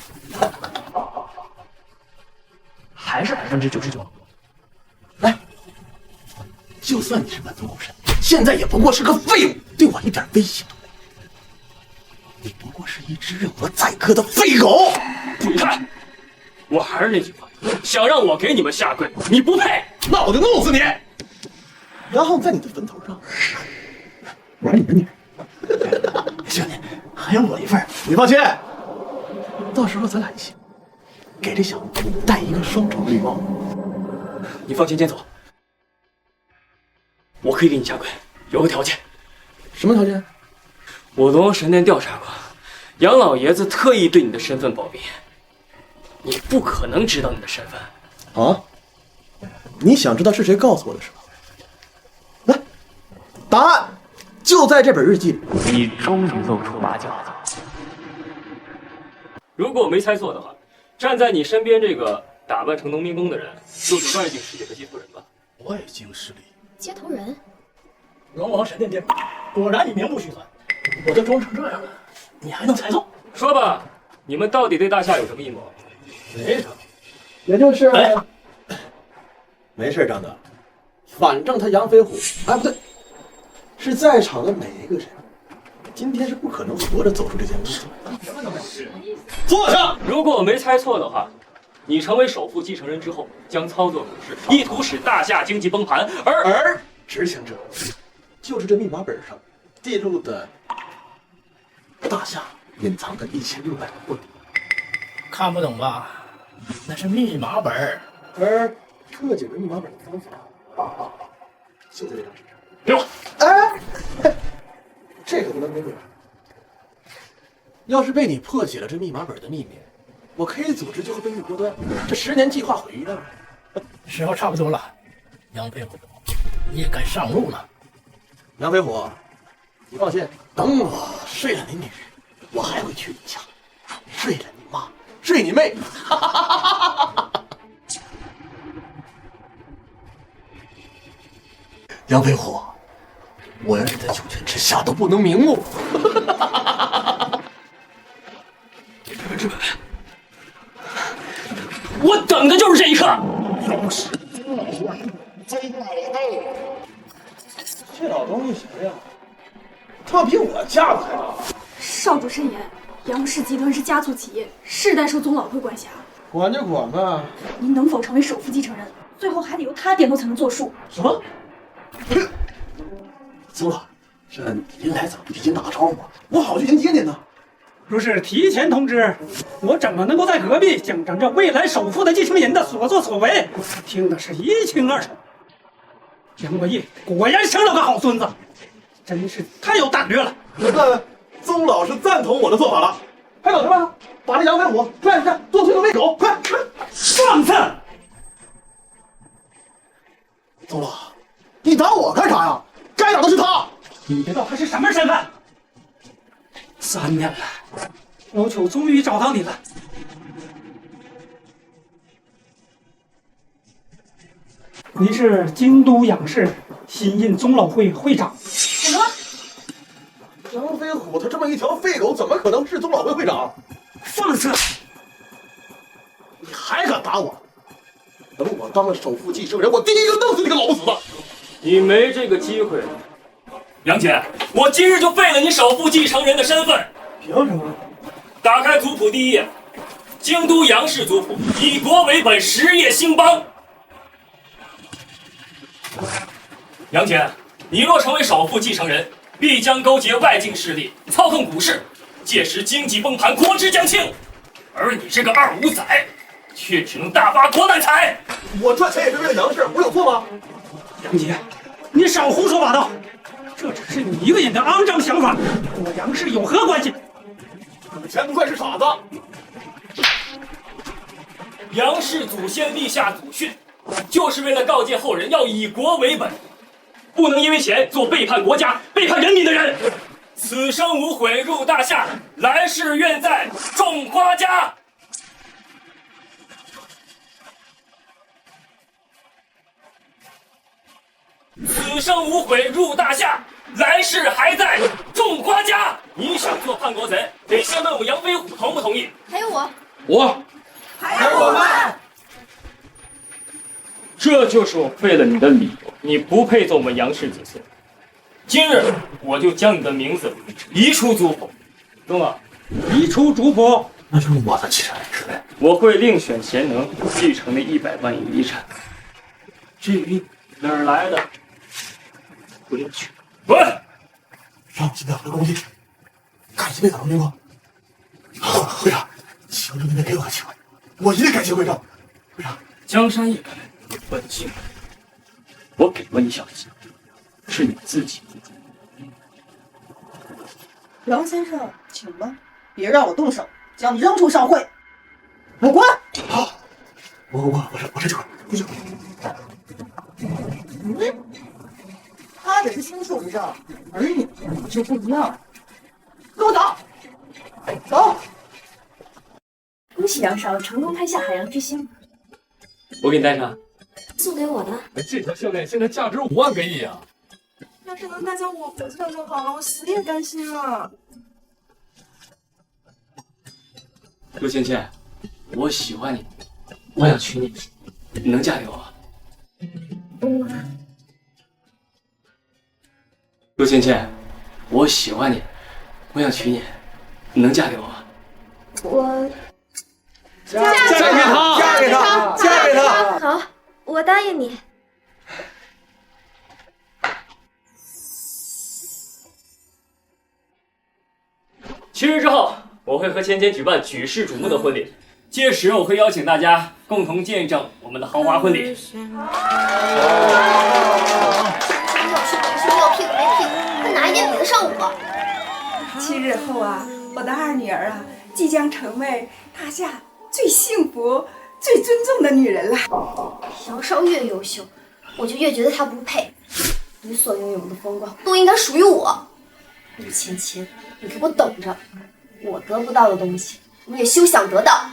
还是99%。来，就算你是满族武神，现在也不过是个废物，对我一点威胁都没有。你不过过是一只任我宰割的废狗。你看，我还是那句话，想让我给你们下跪，你不配，那我就弄死你，然后在你的坟头上玩你的女人。兄弟，还有我一份，你放心，到时候咱俩一起给这小子戴一个双重绿帽。你放心，监总，我可以给你下跪，有个条件。什么条件？我龙王神殿调查过，杨老爷子特意对你的身份保密，你不可能知道你的身份。啊？你想知道是谁告诉我的是吧？来，答案就在这本日记里。你终于露出马脚了。如果我没猜错的话，站在你身边这个打扮成农民工的人，就是外境世界的接头人吧？外境势力接头人。龙王神殿殿主，果然你名不虚传。我都装成这样了，你还能猜中？说吧，你们到底对大夏有什么阴谋？没什么，也就是，没事，张德。反正他杨飞虎，哎，不对，是在场的每一个人，今天是不可能活着走出这间屋子。坐下。如果我没猜错的话，你成为首富继承人之后，将操作股市，意图使大夏经济崩盘，而执行者就是这密码本上记录的大夏隐藏的1600万货币。看不懂吧？那是密码本，而特警的密码本的方法，就在这张纸上。给我！哎，这个不能给你。要是被你破解了这密码本的秘密，我 K 组织就会被你剥端，这10年计划毁于一旦。时候差不多了，杨飞虎，你也该上路了。杨飞虎，你放心，等我睡了你女人，我还会去你家，睡了你妈，睡你妹。杨飞虎，我要是在九泉之下都不能瞑目。我等的就是这一刻。这老东西谁呀？他比我架子还大。少主慎言，杨氏集团是家族企业，世代受宗老会管辖。管就管吧。您能否成为首富继承人，最后还得由他点头才能作数。什么？宗老，这您来早不提前打个招呼，我好去迎接您呢。若是提前通知，我怎么能够在隔壁讲这未来首富的继承人的所作所为，听的是一清二楚。杨国义果然生了个好孙子，真是太有胆略了。那宗老是赞同我的做法了，还等什么？把这杨飞虎拽出来，做推个喂狗，快！放肆！宗老，你打我干啥呀？该打的是他。你知道他是什么身份？3年了，老九终于找到你了。你是京都养士新任宗老会会长。什么？杨飞虎他这么一条废狗，怎么可能是宗老会会长？放肆！你还敢打我？等我当了首富继承人，我第一个弄死你个老不死的！你没这个机会。杨姐，我今日就废了你首富继承人的身份。凭什么？打开族谱第1页，京都杨氏族谱，以国为本，实业兴邦。杨姐，你若成为首富继承人，必将勾结外境势力，操控股市，届时经济崩盘，国之将倾。而你这个二五仔，却只能大发国难财。我赚钱也是为了杨氏，我有错吗？杨姐，你少胡说八道，这只是你一个人的肮脏想法，跟我杨氏有何关系？以前不算是傻子。杨氏祖先立下祖训，就是为了告诫后人要以国为本，不能因为钱做背叛国家、背叛人民的人。此生无悔入大夏，来世愿在种花家。此生无悔入大夏，来世还在种花家。你想做叛国贼，得先问我杨飞虎同不同意。还有我，还有我们。这就是我废了你的理由，你不配做我们杨氏子孙。今日我就将你的名字移出族谱。宗老，已出主仆。那就是我的继承人之类。我会另选贤能继承那100万亿遗产。至于哪儿来的，不要去。滚！让我现在回工地，改邪归正，明白吗？会长，求求你们给我个机会，我一定改邪归正。会长，江山易改，本性难移。我给过你小机会，是你自己不注意。杨先生，请吧，别让我动手，将你扔出商会。滚！好，我这就滚。他只是新手执政，而你就不一样。跟我走，走！恭喜杨少成功拍下海洋之星。我给你带上。送给我的。这条项链现在价值5万个亿啊！要是能带上我回去就好了，我死也甘心了。陆芊芊，我喜欢你，我想娶你，你能嫁给我吗？陆芊芊，我喜欢你，我想娶你，你能嫁给我吗？我嫁给他，嫁给他，嫁给他！好，我答应你。7日之后，我会和芊芊举办举世瞩目的婚礼，届时我会邀请大家共同见证我们的豪华婚礼。有胸有屁股没屁股，他哪一点比得上我？7日后啊，我的二女儿啊，即将成为大夏最幸福、最尊重的女人了。杨少越优秀，我就越觉得他不配。你所拥有的风光都应该属于我。陆芊芊，你给我等着，我得不到的东西，你也休想得到。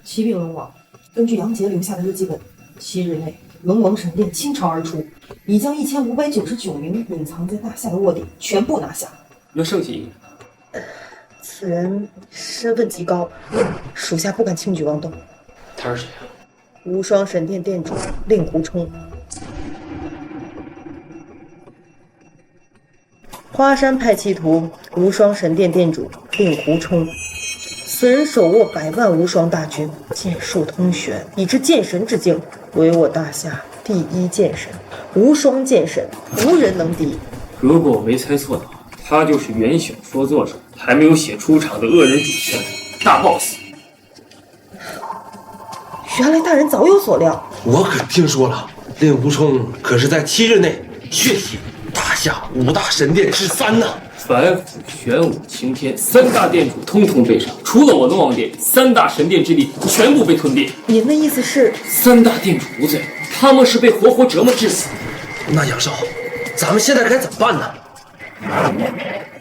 启禀龙王，根据杨杰留下的日记本，7日内龙王神殿倾巢而出，已将1599名隐藏在大夏的卧底全部拿下。又剩下一个，此人身份极高，属下不敢轻举妄动。他是谁啊？无双神殿殿主令狐冲。花山派系图无双神殿殿主令狐冲。此人手握100万无双大军，剑术通玄，以至剑神之境，为我大夏第1剑神，无双剑神，无人能敌。如果我没猜错的话，他就是原小说作者还没有写出场的恶人主角大 boss。原来大人早有所料。我可听说了，令狐冲可是在7日内血洗大夏5大神殿之3呢。反腐、玄武、擎天3大殿主通通被杀，除了我龙王殿，3大神殿之力全部被吞并。您的意思是，3大殿主无罪，他们是被活活折磨致死。那杨少，咱们现在该怎么办呢？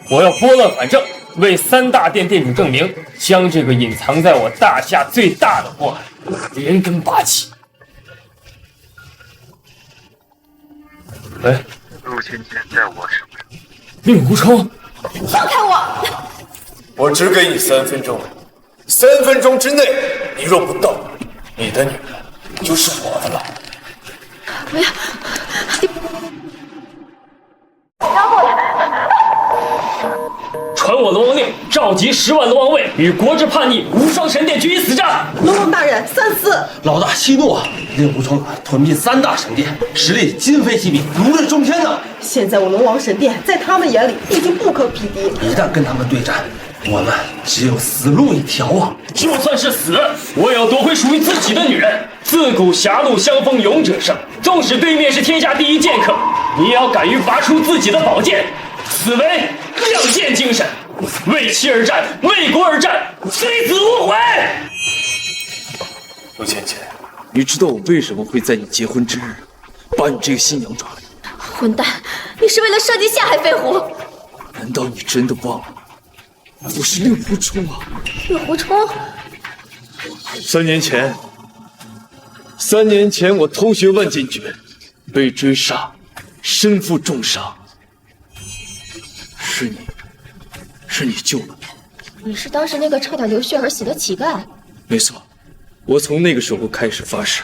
我要拨乱反正，为3大殿殿主证明，将这个隐藏在我大夏最大的祸害连根拔起。喂，陆芊芊在我手上。令狐冲，放开我！我只给你3分钟，3分钟之内，你若不到，你的女人就是我的了。不要！传我龙王令，召集10万龙王卫，与国之叛逆无双神殿决一死战。龙王大人，3思。老大息怒啊！令狐冲吞并3大神殿，实力今非昔比，如日中天呐！现在我龙王神殿在他们眼里已经不可匹敌，一旦跟他们对战，我们只有死路一条啊！就算是死，我也要夺回属于自己的女人。自古狭路相逢勇者胜，纵使对面是天下第1剑客，你也要敢于拔出自己的宝剑。此为亮剑精神，为妻而战，为国而战，虽死无悔。陆芊芊，你知道我为什么会在你结婚之日把你这个新娘抓来？混蛋，你是为了设计陷害飞狐？难道你真的忘了我是令狐冲啊？令狐冲？3年前我偷学万剑诀，被追杀，身负重伤。是你救了我。你是当时那个差点流血而死的乞丐？没错，我从那个时候开始发誓，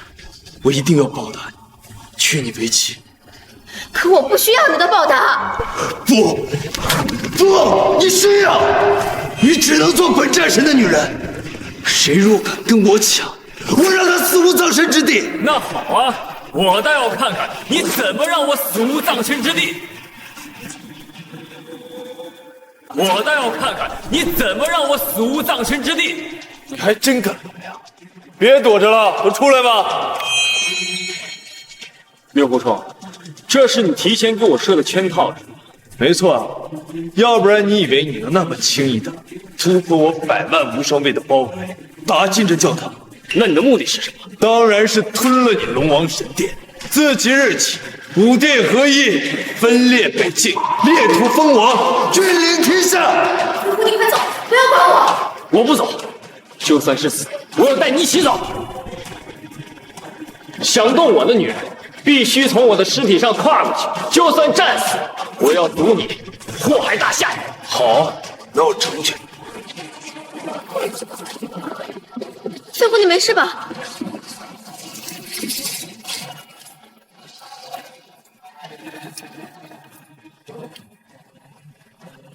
我一定要报答你，娶你为妻。可可我不需要你的报答。不，你需要！你只能做本战神的女人。谁若敢跟我抢，我让他死无葬身之地。那好啊，我倒要看看你怎么让我死无葬身之地。我倒要看看你怎么让我死无葬身之地。你还真敢露脸！别躲着了，都出来吧！令狐冲，这是你提前给我设的圈套。没错，要不然你以为你能那么轻易的突破我100万无双卫的包围，打进这教堂？那你的目的是什么？当然是吞了你龙王神殿。自即日起，5殿合一，分裂北境，列土封王，君临天下。姑姑，你快走，不要管我！我不走，就算是死，我要带你一起走。想动我的女人，必须从我的尸体上跨过去，就算战死，我要堵你祸害大夏。好，那我成全你。飞虎，你没事吧？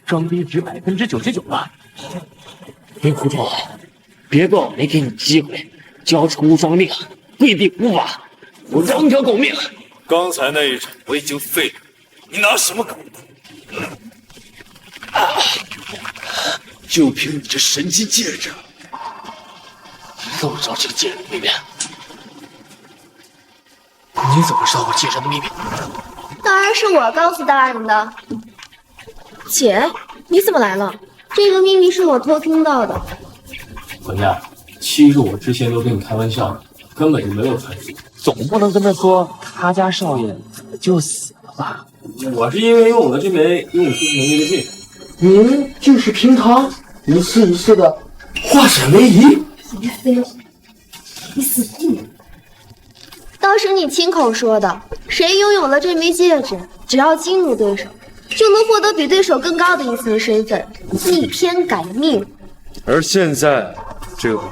装逼值99%了。令狐冲，别怪我没给你机会，交出无双令，跪地无法，我饶你条狗命。刚才那一场我已经废了，你拿什么搞的？就凭你这神级戒指，你怎么知道这个戒指的秘密？你怎么知道我戒指的秘密？当然是我告诉大人的。姐，你怎么来了？这个秘密是我偷听到的。混蛋，其实我之前都跟你开玩笑的，根本就没有传出。总不能跟他说他家少爷就死了吧？我是因为用了这枚用心能力的戒指。您就是平常一世一世的化险为夷。你死定了！倒是你亲口说的，谁拥有了这枚戒指，只要激怒对手，就能获得比对手更高的一层身份，逆天改命。而现在，这个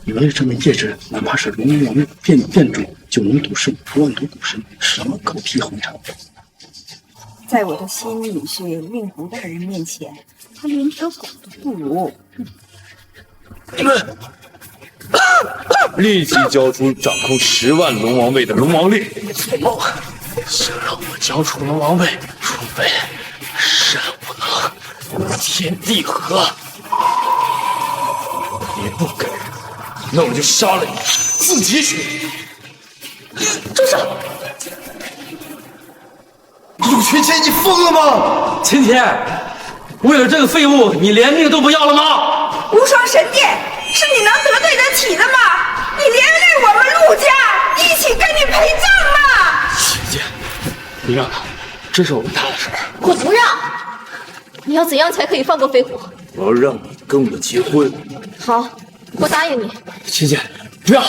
有了这枚戒指，哪怕是龙王殿主9龙赌圣、万毒蛊神，什么狗屁红尘！在我的心里是令狐大人面前，他连条狗都不如。立即交出掌控10万龙王位的龙王令。做梦！想让我交出龙王位，除非山无能，天地合。你不给，那我就杀了你，自己取。住手！陆权谦，你疯了吗？芊芊，为了这个废物，你连命都不要了吗？无双神殿是你能得罪得起的吗？你连累我们陆家一起跟你陪葬吗？芊芊，你让他，这是我们他的事儿。我不让！你要怎样才可以放过飞虎？我要让你跟我结婚。好，我答应你。芊芊，不要！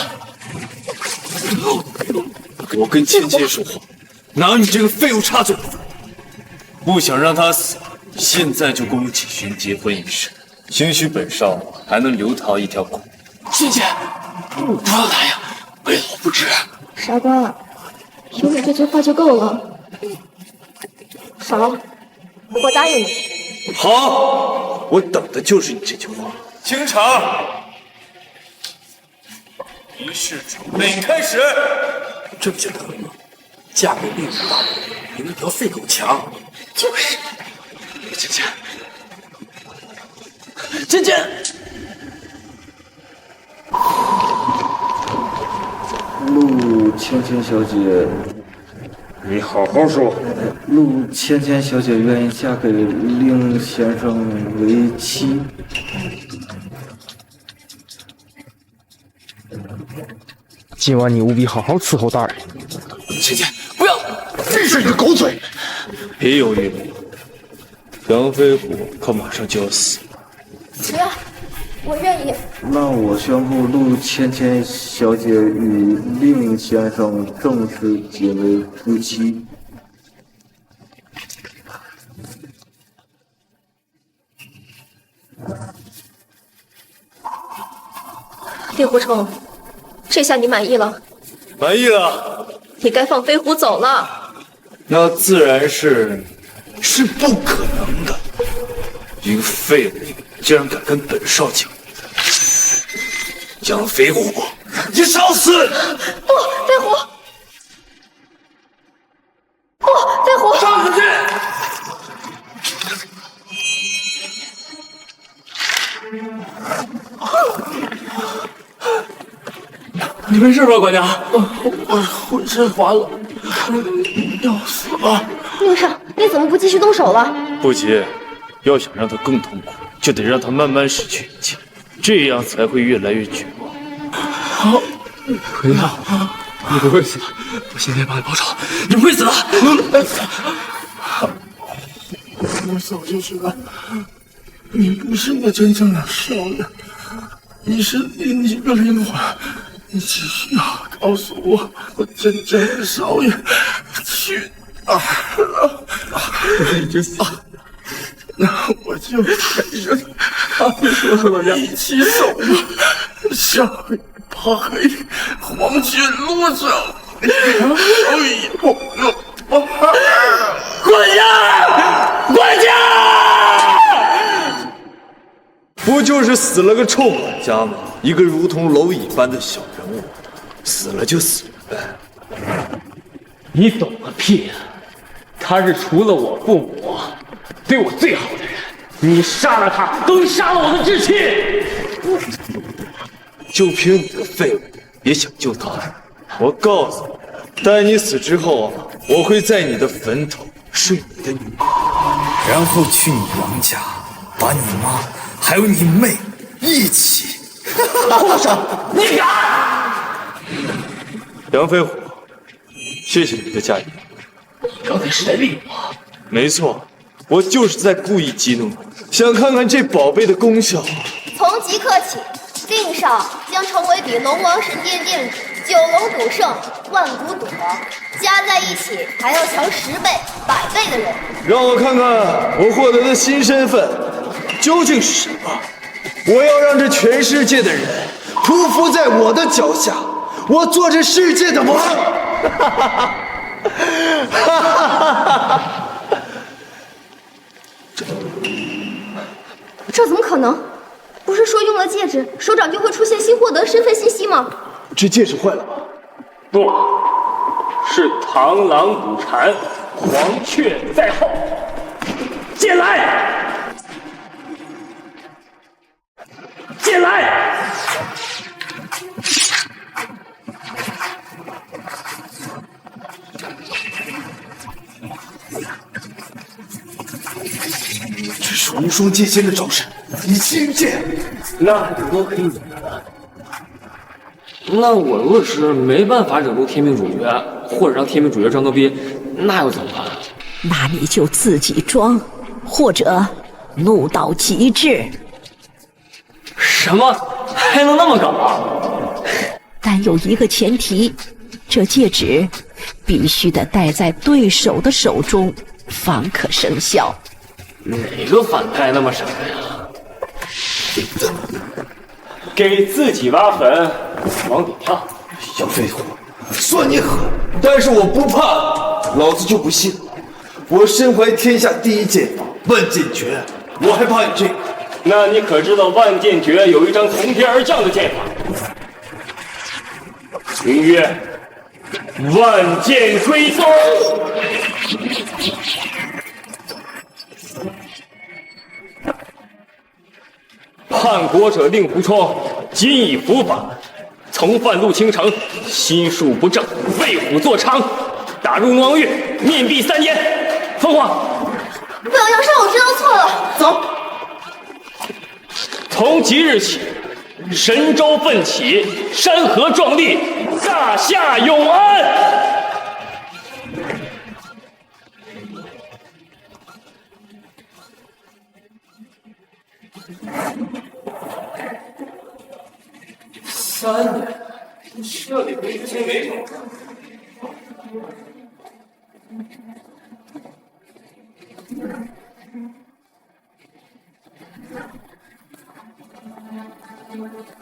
我跟芊芊说话，哪有你这个废物插嘴的份？不想让他死，现在就跟我举行结婚仪式，兴许本少还能留他一条狗。芊芊，不要答应，为了我不值。傻瓜，有你这句话就够了。好，我答应你。好，我等的就是你这句话。清场，仪式准备开始。这不简单吗？嫁给令狐大人比那条废狗强。就是。芊芊，芊芊。陆芊芊小姐，你好好说。陆芊芊小姐愿意嫁给令先生为妻。今晚你务必好好伺候大人。芊芊，不要！闭上你的狗嘴！别犹豫了，杨飞虎可马上就要死了。不要，我愿意。那我宣布，陆芊芊小姐与令先生正式结为夫妻。令狐冲，这下你满意了？满意了，你该放飞虎走了。那自然是不可能的。一个废物竟然敢跟本少抢！杨飞虎，你找死！不，飞虎！不，飞虎！上出去！你没事吧，管家？我浑身发冷，要死了。宁少，你怎么不继续动手了？不急，要想让他更痛苦，就得让他慢慢失去一切，这样才会越来越绝望。好，回家，你不会死的，我现在帮你报仇，你不会死的。我早就知道，你不是我真正的少爷，你是另一个灵魂。你只需要告诉我真正的少爷去哪儿了。我已经死了，那我就陪着你一起走吧，向怕黑黄泉路上。管家，管家！不就是死了个臭管家吗？一个如同蝼蚁般的小人物，死了就死了呗。你懂个屁啊！他是除了我父母对我最好的人，你杀了他，等于杀了我的志气。就凭你个废物也想救他？我告诉你，待你死之后啊，我会在你的坟头睡你的女儿，然后去你杨家，把你妈还有你妹一起。畜生，你敢！杨飞虎，谢谢你的加油。你刚才是在利我？没错，我就是在故意激怒你，想看看这宝贝的功效。从即刻起，令少将成为比龙王神殿殿主、九龙赌圣、万古赌王加在一起还要强10倍、100倍的人。让我看看我获得的新身份究竟是什么。我要让这全世界的人匍匐在我的脚下，我做这世界的王。这怎么可能？不是说用了戒指，手掌就会出现新获得身份信息吗？这戒指坏了吗？不，是螳螂捕蝉，黄雀在后。进来！进来！这是无双剑仙的招式，你信不信？那顶多可以忍了。那我如果是没办法惹怒天命主角，或者让天命主角装个逼，那又怎么办？那你就自己装，或者怒到极致。什么？还能那么搞？但有一个前提，这戒指必须得戴在对手的手中，方可生效。哪个反派那么傻呀？给自己挖坟，往里跳。杨飞虎，算你狠，但是我不怕，老子就不信，我身怀天下第一剑法万剑诀，我还怕你这个？那你可知道万剑诀有一张从天而降的剑法，名曰万剑归宗。叛国者令狐冲今已伏法，从犯入倾城，心术不正，为虎作伥，打入龙王狱，面壁3年。凤凰，不要杨少，我知道错了，走。从即日起，神州奋起，山河壮丽，大夏永安。3年，这里没之前没懂。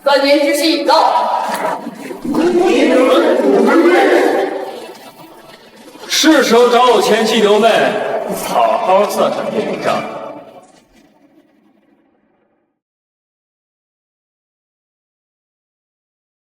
3年之期已到。是时候找我前妻刘妹好好算算这笔账。